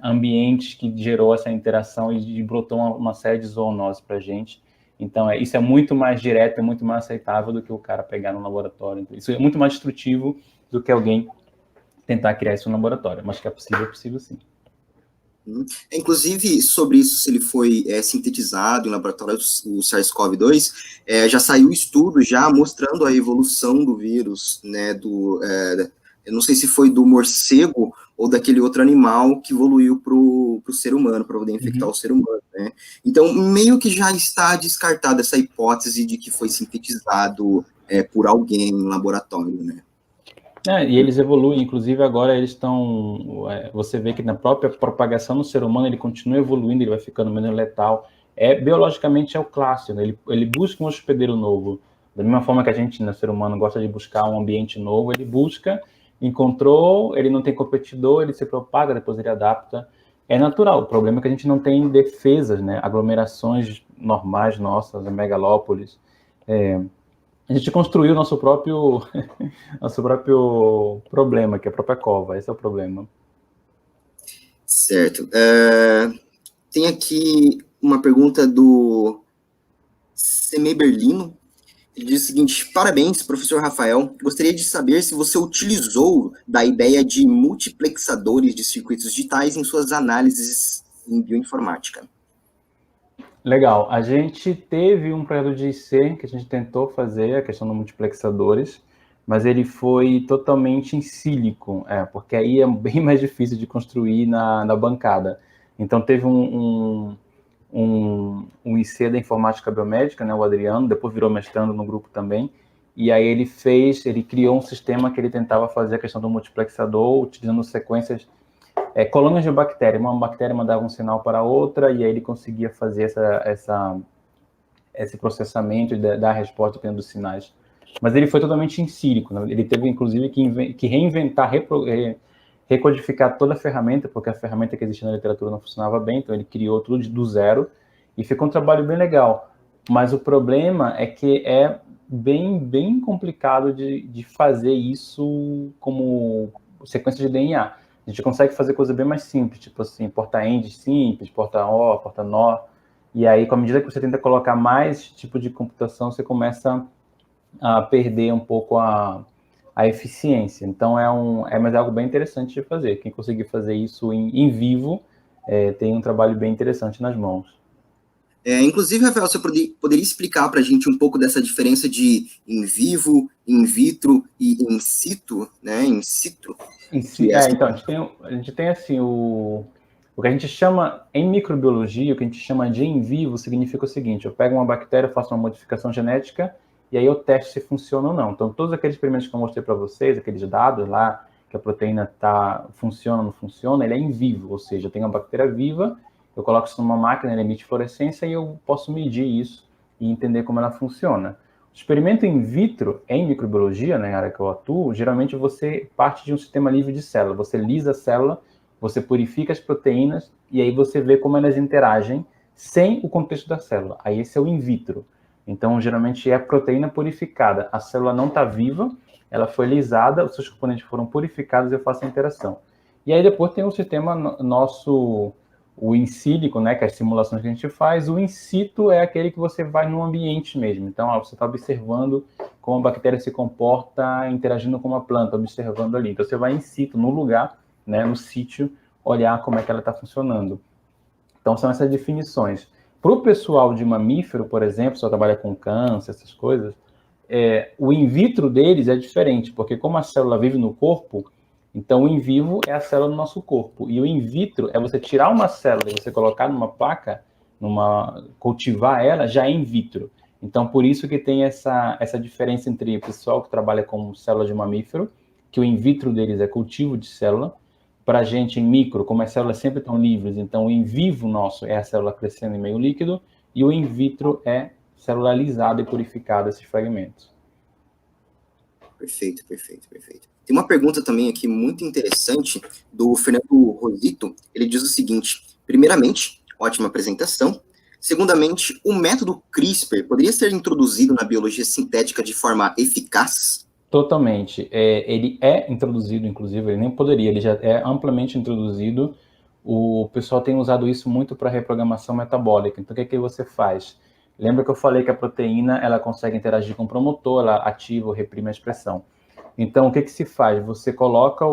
Speaker 2: ambientes que gerou essa interação e brotou uma série de zoonoses para a gente. Então, isso é muito mais direto, é muito mais aceitável do que o cara pegar no laboratório. Isso é muito mais destrutivo do que alguém tentar criar isso no laboratório. Mas que é possível sim.
Speaker 1: Inclusive, sobre isso, se ele foi sintetizado em laboratório, o SARS-CoV-2, já saiu estudo já mostrando a evolução do vírus, né, eu não sei se foi do morcego ou daquele outro animal que evoluiu para o ser humano, para poder infectar o ser humano, né? Então, meio que já está descartada essa hipótese de que foi sintetizado por alguém em laboratório, né?
Speaker 2: E eles evoluem, inclusive agora eles estão... você vê que na própria propagação no ser humano ele continua evoluindo, ele vai ficando menos letal. Biologicamente é o clássico, né? Ele busca um hospedeiro novo. Da mesma forma que a gente, no ser humano, gosta de buscar um ambiente novo, ele busca, encontrou, ele não tem competidor, ele se propaga, depois ele adapta. É natural, o problema é que a gente não tem defesas, né? Aglomerações normais nossas, megalópolis. A gente construiu o nosso próprio problema, que é a própria cova. Esse é o problema.
Speaker 1: Certo. Tem aqui uma pergunta do Semeberlino. Ele diz o seguinte: parabéns, professor Rafael. Gostaria de saber se você utilizou da ideia de multiplexadores de circuitos digitais em suas análises em bioinformática.
Speaker 2: Legal. A gente teve um projeto de IC que a gente tentou fazer, a questão dos multiplexadores, mas ele foi totalmente em sílico, porque aí é bem mais difícil de construir na bancada. Então, teve um IC da informática biomédica, né, o Adriano, depois virou mestrando no grupo também, e aí ele criou um sistema que ele tentava fazer a questão do multiplexador, utilizando sequências colônias de bactéria. Uma bactéria mandava um sinal para outra e aí ele conseguia fazer esse processamento e dar a resposta dependendo dos sinais. Mas ele foi totalmente em sílico, né? Ele teve, inclusive, que reinventar, recodificar toda a ferramenta, porque a ferramenta que existia na literatura não funcionava bem, então ele criou tudo do zero, e ficou um trabalho bem legal. Mas o problema é que é bem complicado de fazer isso como sequência de DNA. A gente consegue fazer coisa bem mais simples, tipo assim, porta-end simples, porta-O, porta-NO, e aí, com a medida que você tenta colocar mais tipo de computação, você começa a perder um pouco a eficiência. Então, mas é algo bem interessante de fazer. Quem conseguir fazer isso em vivo tem um trabalho bem interessante nas mãos.
Speaker 1: Inclusive, Rafael, você poderia explicar para a gente um pouco dessa diferença de in vivo, in vitro e in situ, né? In situ.
Speaker 2: Então, a gente tem assim, o que a gente chama, em microbiologia, o que a gente chama de in vivo significa o seguinte: eu pego uma bactéria, faço uma modificação genética, e aí eu testo se funciona ou não. Então, todos aqueles experimentos que eu mostrei para vocês, aqueles dados lá, que a proteína funciona ou não funciona, ele é in vivo, ou seja, eu tenho uma bactéria viva, eu coloco isso numa máquina, ela emite fluorescência e eu posso medir isso e entender como ela funciona. O experimento in vitro, em microbiologia, na área que eu atuo, geralmente você parte de um sistema livre de célula. Você lisa a célula, você purifica as proteínas e aí você vê como elas interagem sem o contexto da célula. Aí esse é o in vitro. Então, geralmente é a proteína purificada. A célula não está viva, ela foi lisada, os seus componentes foram purificados e eu faço a interação. E aí depois tem o sistema nosso, o in silico, né, que é as simulações que a gente faz. O in situ é aquele que você vai no ambiente mesmo. Então, você está observando como a bactéria se comporta interagindo com uma planta, observando ali. Então, você vai in situ, no lugar, né, no sítio, olhar como é que ela está funcionando. Então, são essas definições. Para o pessoal de mamífero, por exemplo, só trabalha com câncer, essas coisas, o in vitro deles é diferente, porque como a célula vive no corpo, então o in vivo é a célula do nosso corpo. E o in vitro é você tirar uma célula e você colocar numa placa, cultivar ela, já é in vitro. Então, por isso que tem essa diferença entre o pessoal que trabalha com célula de mamífero, que o in vitro deles é cultivo de célula. Para a gente, em micro, como as células sempre estão livres, então o in vivo nosso é a célula crescendo em meio líquido, e o in vitro é célula lisada e purificada, esses fragmentos.
Speaker 1: Perfeito. Tem uma pergunta também aqui muito interessante do Fernando Rosito. Ele diz o seguinte: primeiramente, ótima apresentação. Segundamente, o método CRISPR poderia ser introduzido na biologia sintética de forma eficaz?
Speaker 2: Totalmente. Ele é introduzido, inclusive, ele nem poderia, ele já é amplamente introduzido. O pessoal tem usado isso muito para reprogramação metabólica. Então, o que é que você faz? Lembra que eu falei que a proteína ela consegue interagir com o promotor, ela ativa ou reprime a expressão. Então, o que se faz? Você coloca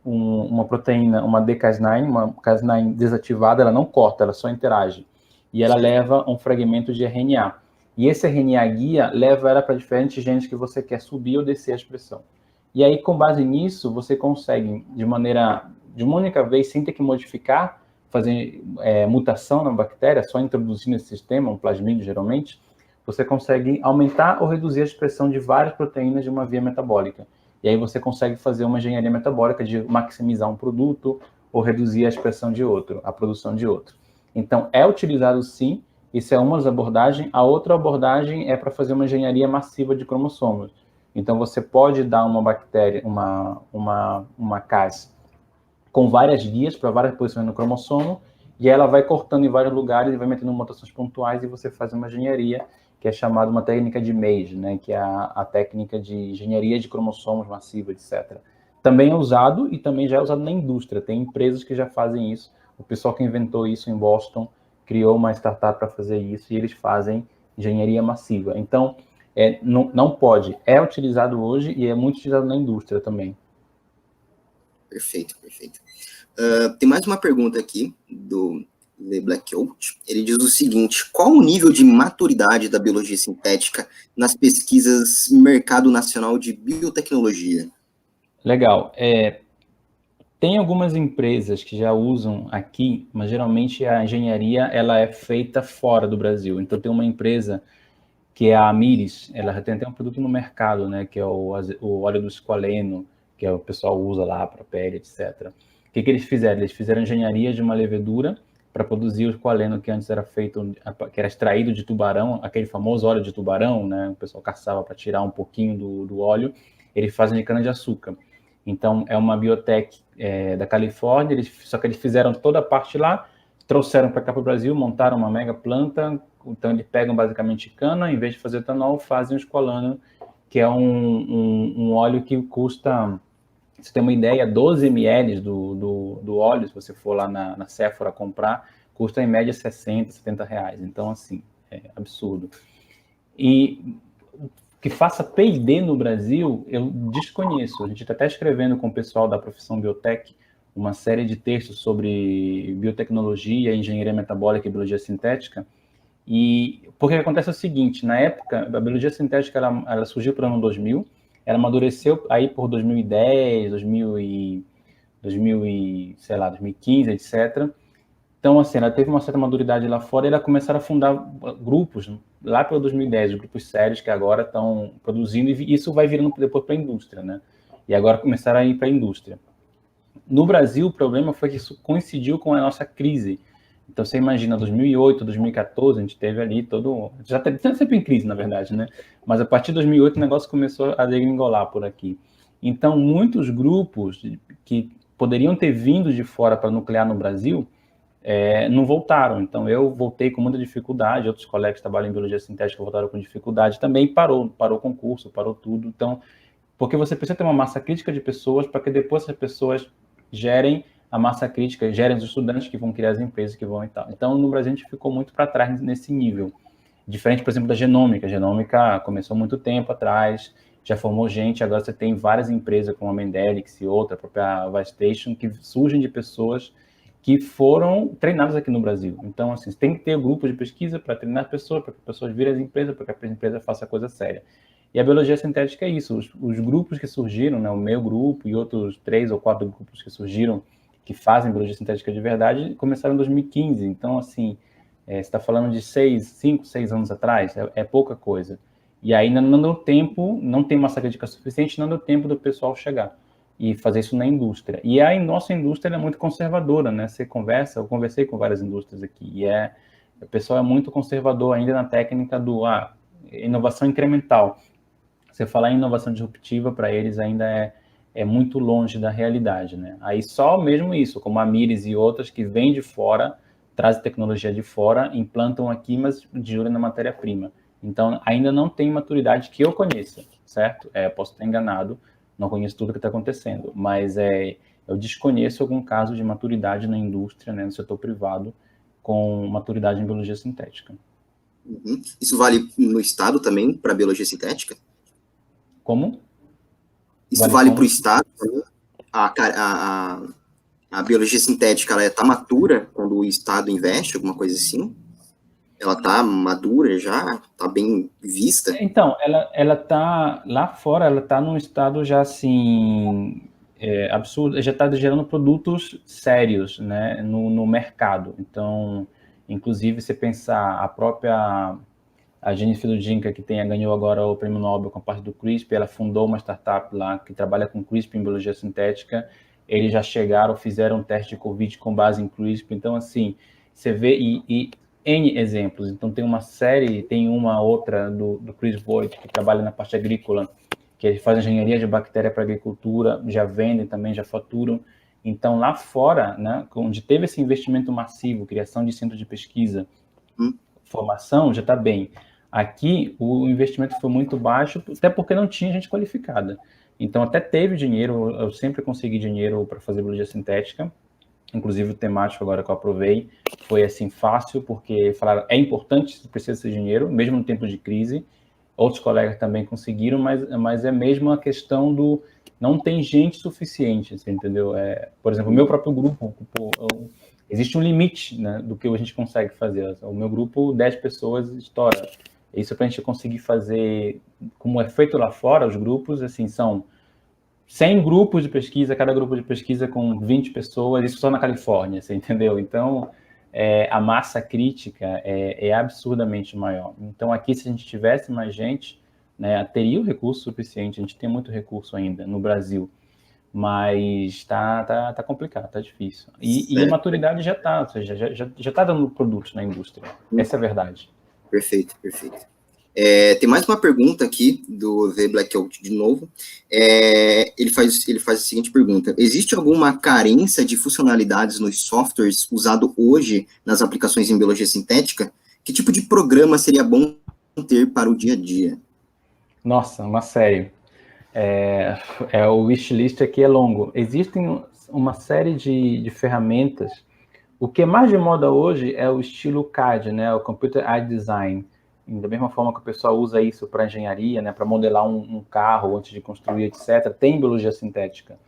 Speaker 2: uma proteína, uma D-Cas9, uma Cas9 desativada, ela não corta, ela só interage. E ela leva um fragmento de RNA. E esse RNA guia leva ela para diferentes genes que você quer subir ou descer a expressão. E aí, com base nisso, você consegue, de uma única vez, sem ter que modificar, fazer mutação na bactéria, só introduzindo esse sistema, um plasmídio geralmente, você consegue aumentar ou reduzir a expressão de várias proteínas de uma via metabólica. E aí você consegue fazer uma engenharia metabólica de maximizar um produto ou reduzir a expressão de outro, a produção de outro. Então, é utilizado sim, isso é uma das abordagens. A outra abordagem é para fazer uma engenharia massiva de cromossomos. Então, você pode dar uma bactéria, uma Cas, com várias guias para várias posições no cromossomo, e ela vai cortando em vários lugares e vai metendo mutações pontuais, e você faz uma engenharia que é chamada uma técnica de MAGE, né, que é a técnica de engenharia de cromossomos massiva, etc. Também é usado e também já é usado na indústria. Tem empresas que já fazem isso. O pessoal que inventou isso em Boston criou uma startup para fazer isso e eles fazem engenharia massiva. Então, não pode. É utilizado hoje e é muito utilizado na indústria também.
Speaker 1: Perfeito. Tem mais uma pergunta aqui do Le Blackout. Ele diz o seguinte: qual o nível de maturidade da biologia sintética nas pesquisas Mercado Nacional de Biotecnologia?
Speaker 2: Legal. Tem algumas empresas que já usam aqui, mas geralmente a engenharia ela é feita fora do Brasil. Então tem uma empresa que é a Amyris, ela já tem até um produto no mercado, né, que é o óleo do esqualeno, que o pessoal usa lá para pele, etc. O que eles fizeram? Eles fizeram engenharia de uma levedura para produzir o esqualeno que antes era feito, que era extraído de tubarão, aquele famoso óleo de tubarão, né? O pessoal caçava para tirar um pouquinho do óleo, eles fazem de cana-de-açúcar. Então, é uma biotech da Califórnia, só que eles fizeram toda a parte lá, trouxeram para cá para o Brasil, montaram uma mega planta, então eles pegam basicamente cana, em vez de fazer etanol, fazem o esqualano, que é um óleo que custa, você tem uma ideia, 12 ml do óleo, se você for lá na Sephora comprar, custa em média 60, 70 reais. Então, assim, é absurdo. E que faça P&D no Brasil, eu desconheço. A gente está até escrevendo com o pessoal da profissão biotech uma série de textos sobre biotecnologia, engenharia metabólica e biologia sintética. E porque acontece o seguinte, na época, a biologia sintética ela surgiu para o ano 2000, ela amadureceu aí por 2010, 2000 sei lá, 2015, etc. Então, assim, ela teve uma certa maturidade lá fora e ela começaram a fundar grupos, lá pelo 2010, grupos sérios que agora estão produzindo, e isso vai virando depois para a indústria, né? E agora começaram a ir para a indústria. No Brasil, o problema foi que isso coincidiu com a nossa crise. Então, você imagina, 2008, 2014, a gente teve ali todo... Já teve sempre em crise, na verdade, né? Mas a partir de 2008, o negócio começou a degringolar por aqui. Então, muitos grupos que poderiam ter vindo de fora para nuclear no Brasil não voltaram. Então, eu voltei com muita dificuldade, outros colegas que trabalham em biologia sintética voltaram com dificuldade também, parou o concurso, parou tudo. Então, porque você precisa ter uma massa crítica de pessoas para que depois essas pessoas gerem a massa crítica, gerem os estudantes que vão criar as empresas que vão e tal. Então, no Brasil, a gente ficou muito para trás nesse nível. Diferente, por exemplo, da genômica. A genômica começou muito tempo atrás, já formou gente, agora você tem várias empresas como a Mendelix e outra, a própria Vastation, que surgem de pessoas que foram treinadas aqui no Brasil. Então, assim, você tem que ter grupos de pesquisa para treinar pessoas, para que as pessoas virem as empresas, para que a empresa faça coisa séria. E a biologia sintética é isso. Os grupos que surgiram, né, o meu grupo e outros 3 ou 4 grupos que surgiram, que fazem biologia sintética de verdade, começaram em 2015. Então, assim, você está falando de 5, 6 anos atrás, é pouca coisa. E ainda não deu tempo, não tem massa crítica suficiente, não deu tempo do pessoal chegar e fazer isso na indústria. E a nossa indústria é muito conservadora, né? Eu conversei com várias indústrias aqui, e o pessoal é muito conservador ainda na técnica do inovação incremental. Você falar em inovação disruptiva, para eles ainda é muito longe da realidade, né? Aí só mesmo isso, como a Mires e outras que vêm de fora, trazem tecnologia de fora, implantam aqui, mas de olho na matéria-prima. Então, ainda não tem maturidade que eu conheça, certo? Posso estar enganado, não conheço tudo o que está acontecendo, mas eu desconheço algum caso de maturidade na indústria, né, no setor privado, com maturidade em biologia sintética.
Speaker 1: Uhum. Isso vale no Estado também, para biologia sintética?
Speaker 2: Como?
Speaker 1: Isso vale para o Estado? A biologia sintética, ela está matura quando o Estado investe, alguma coisa assim? Ela está madura já? Está bem vista?
Speaker 2: Então, ela tá lá fora, ela está num estado já assim absurdo, já está gerando produtos sérios, né, no mercado. Então, inclusive, você pensar a Jennifer Ludinka, que ganhou agora o prêmio Nobel com a parte do CRISPR, ela fundou uma startup lá que trabalha com CRISPR em biologia sintética. Eles já chegaram, fizeram um teste de Covid com base em CRISPR. Então, assim, você vê e N exemplos. Então, tem uma outra do Chris Voigt, que trabalha na parte agrícola, que ele faz engenharia de bactéria para agricultura, já vendem também, já faturam. Então, lá fora, né, onde teve esse investimento massivo, criação de centro de pesquisa, formação, já está bem. Aqui, o investimento foi muito baixo, até porque não tinha gente qualificada. Então, até teve dinheiro, eu sempre consegui dinheiro para fazer biologia sintética, inclusive o temático agora que eu aprovei foi assim fácil, porque falaram, é importante, precisa desse dinheiro, mesmo no tempo de crise. Outros colegas também conseguiram, mas é mesmo a questão do não tem gente suficiente, você entendeu? Por exemplo, o meu próprio grupo, existe um limite, né, do que a gente consegue fazer. O meu grupo, 10 pessoas estoura. Isso para a gente conseguir fazer, como é feito lá fora, os grupos, assim, são 100 grupos de pesquisa, cada grupo de pesquisa com 20 pessoas, isso só na Califórnia, você entendeu? Então, a massa crítica é absurdamente maior. Então, aqui, se a gente tivesse mais gente, né, teria o recurso suficiente, a gente tem muito recurso ainda no Brasil, Mas tá complicado, tá difícil. E a
Speaker 1: Certo.
Speaker 2: maturidade já tá, ou seja, já tá dando produtos na indústria. Essa é a verdade.
Speaker 1: Perfeito, perfeito. Tem mais uma pergunta aqui do V Blackout de novo. Ele faz a seguinte pergunta: existe alguma carência de funcionalidades nos softwares usados hoje nas aplicações em biologia sintética? Que tipo de programa seria bom ter para o dia a dia?
Speaker 2: Nossa, uma série. O wishlist aqui é longo. Existem uma série de ferramentas. O que é mais de moda hoje é o estilo CAD, né? O Computer Aided Design. Da mesma forma que o pessoal usa isso para engenharia, né? Para modelar um carro antes de construir, etc. Tem biologia sintética.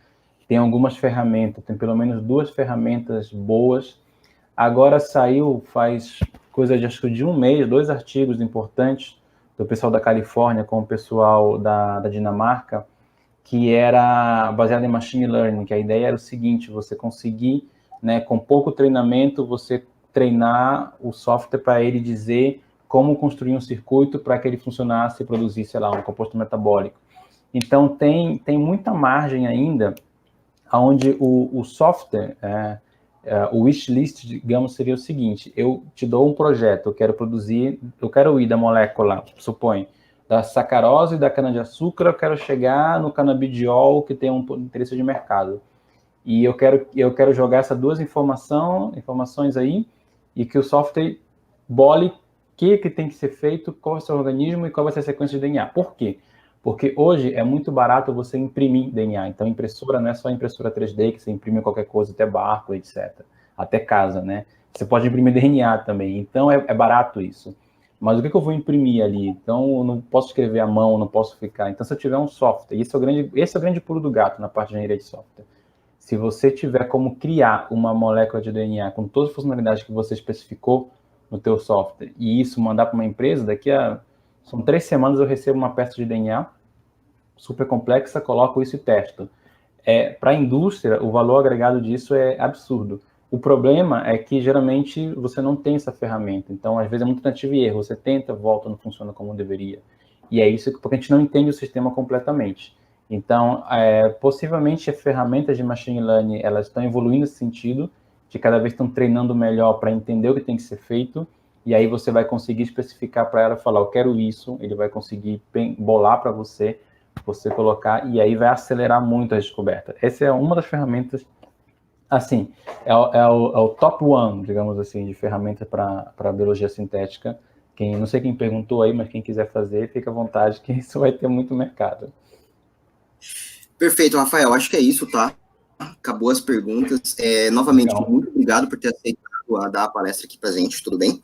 Speaker 2: Tem algumas ferramentas, tem pelo menos 2 ferramentas boas. Agora saiu, faz coisa de acho que de um mês, 2 artigos importantes do pessoal da Califórnia com o pessoal da Dinamarca, que era baseado em machine learning, que a ideia era o seguinte: você conseguir, né, com pouco treinamento, você treinar o software para ele dizer como construir um circuito para que ele funcionasse e produzisse, sei lá, um composto metabólico. Então, tem muita margem ainda, onde o software, o wishlist, digamos, seria o seguinte: eu te dou um projeto, eu quero produzir, eu quero ir da molécula, supõe, da sacarose e da cana-de-açúcar, eu quero chegar no canabidiol, que tem um interesse de mercado. E eu quero jogar essas 2 informações aí, e que o software bole o que tem que ser feito, qual vai ser o organismo e qual vai ser a sequência de DNA. Por quê? Porque hoje é muito barato você imprimir DNA. Então, impressora não é só impressora 3D, que você imprime qualquer coisa, até barco, etc. Até casa, né? Você pode imprimir DNA também. Então, é barato isso. Mas o que eu vou imprimir ali? Então, eu não posso escrever à mão, não posso ficar. Então, se eu tiver um software, esse é o grande pulo do gato na parte de engenharia de software. Se você tiver como criar uma molécula de DNA com todas as funcionalidades que você especificou no teu software, e isso mandar para uma empresa, são 3 semanas eu recebo uma peça de DNA super complexa, coloco isso e testo. Para a indústria, o valor agregado disso é absurdo. O problema é que, geralmente, você não tem essa ferramenta. Então, às vezes, é muito tentativa e erro. Você tenta, volta, não funciona como deveria. E é isso porque a gente não entende o sistema completamente. Então, possivelmente, as ferramentas de machine learning, elas estão evoluindo nesse sentido, de cada vez estão treinando melhor para entender o que tem que ser feito, e aí você vai conseguir especificar para ela, falar, eu quero isso, ele vai conseguir bolar para você colocar, e aí vai acelerar muito a descoberta. Essa é uma das ferramentas, assim, é o top one, digamos assim, de ferramenta para biologia sintética. Não sei quem perguntou aí, mas quem quiser fazer, fica à vontade, que isso vai ter muito mercado.
Speaker 1: Perfeito, Rafael. Acho que é isso, tá? Acabou as perguntas. Novamente,
Speaker 2: Legal.
Speaker 1: muito obrigado por ter aceitado a dar a palestra aqui pra gente, tudo bem?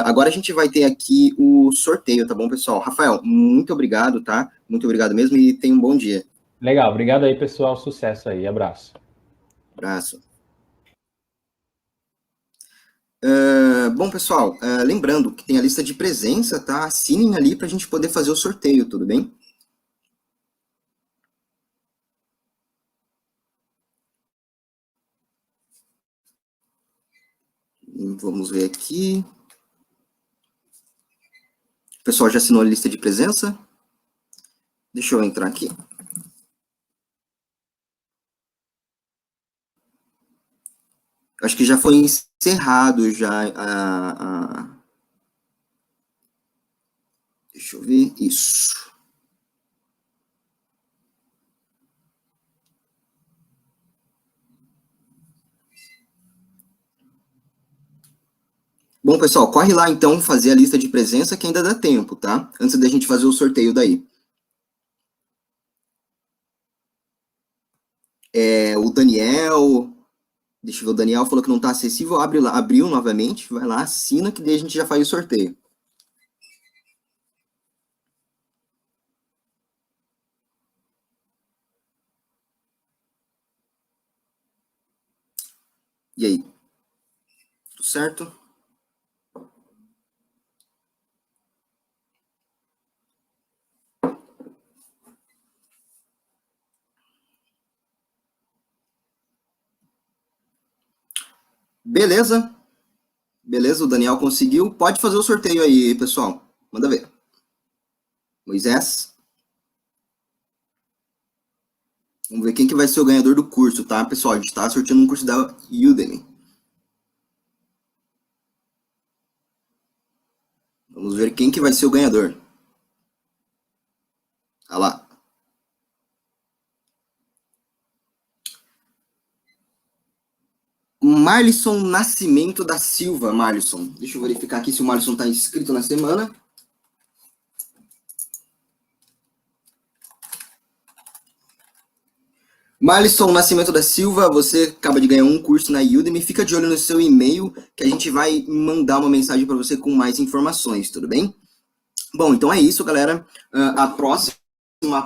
Speaker 1: Agora a gente vai ter aqui o sorteio, tá bom, pessoal? Rafael, muito obrigado, tá? Muito obrigado mesmo e tenha um bom dia.
Speaker 2: Legal, obrigado aí, pessoal. Sucesso aí, abraço.
Speaker 1: Abraço. Bom, pessoal, lembrando que tem a lista de presença, tá? Assinem ali para a gente poder fazer o sorteio, tudo bem? Vamos ver aqui. O pessoal já assinou a lista de presença? Deixa eu entrar aqui. Acho que já foi encerrado já Deixa eu ver. Isso. Bom, pessoal, corre lá então fazer a lista de presença que ainda dá tempo, tá? Antes da gente fazer o sorteio daí. O Daniel, deixa eu ver, o Daniel falou que não está acessível, abre lá, abriu novamente, vai lá, assina que daí a gente já faz o sorteio. E aí? Tudo certo? Beleza? Beleza, o Daniel conseguiu. Pode fazer o sorteio aí, pessoal. Manda ver. Moisés. Vamos ver quem que vai ser o ganhador do curso, tá, pessoal? A gente está sorteando um curso da Udemy. Vamos ver quem que vai ser o ganhador. Olha lá. Marlisson Nascimento da Silva, Marlisson. Deixa eu verificar aqui se o Marlisson está inscrito na semana. Marlisson Nascimento da Silva, você acaba de ganhar um curso na Udemy. Fica de olho no seu e-mail, que a gente vai mandar uma mensagem para você com mais informações, tudo bem? Bom, então é isso, galera. A próxima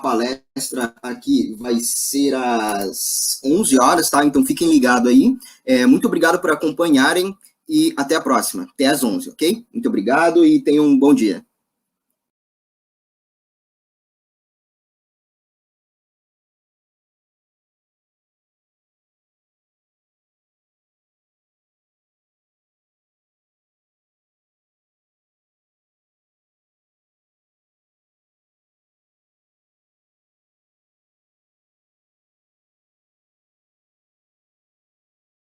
Speaker 1: palestra aqui vai ser às 11 horas, tá? Então fiquem ligados aí. Muito obrigado por acompanharem e até a próxima. Até às 11, ok? Muito obrigado e tenham um bom dia.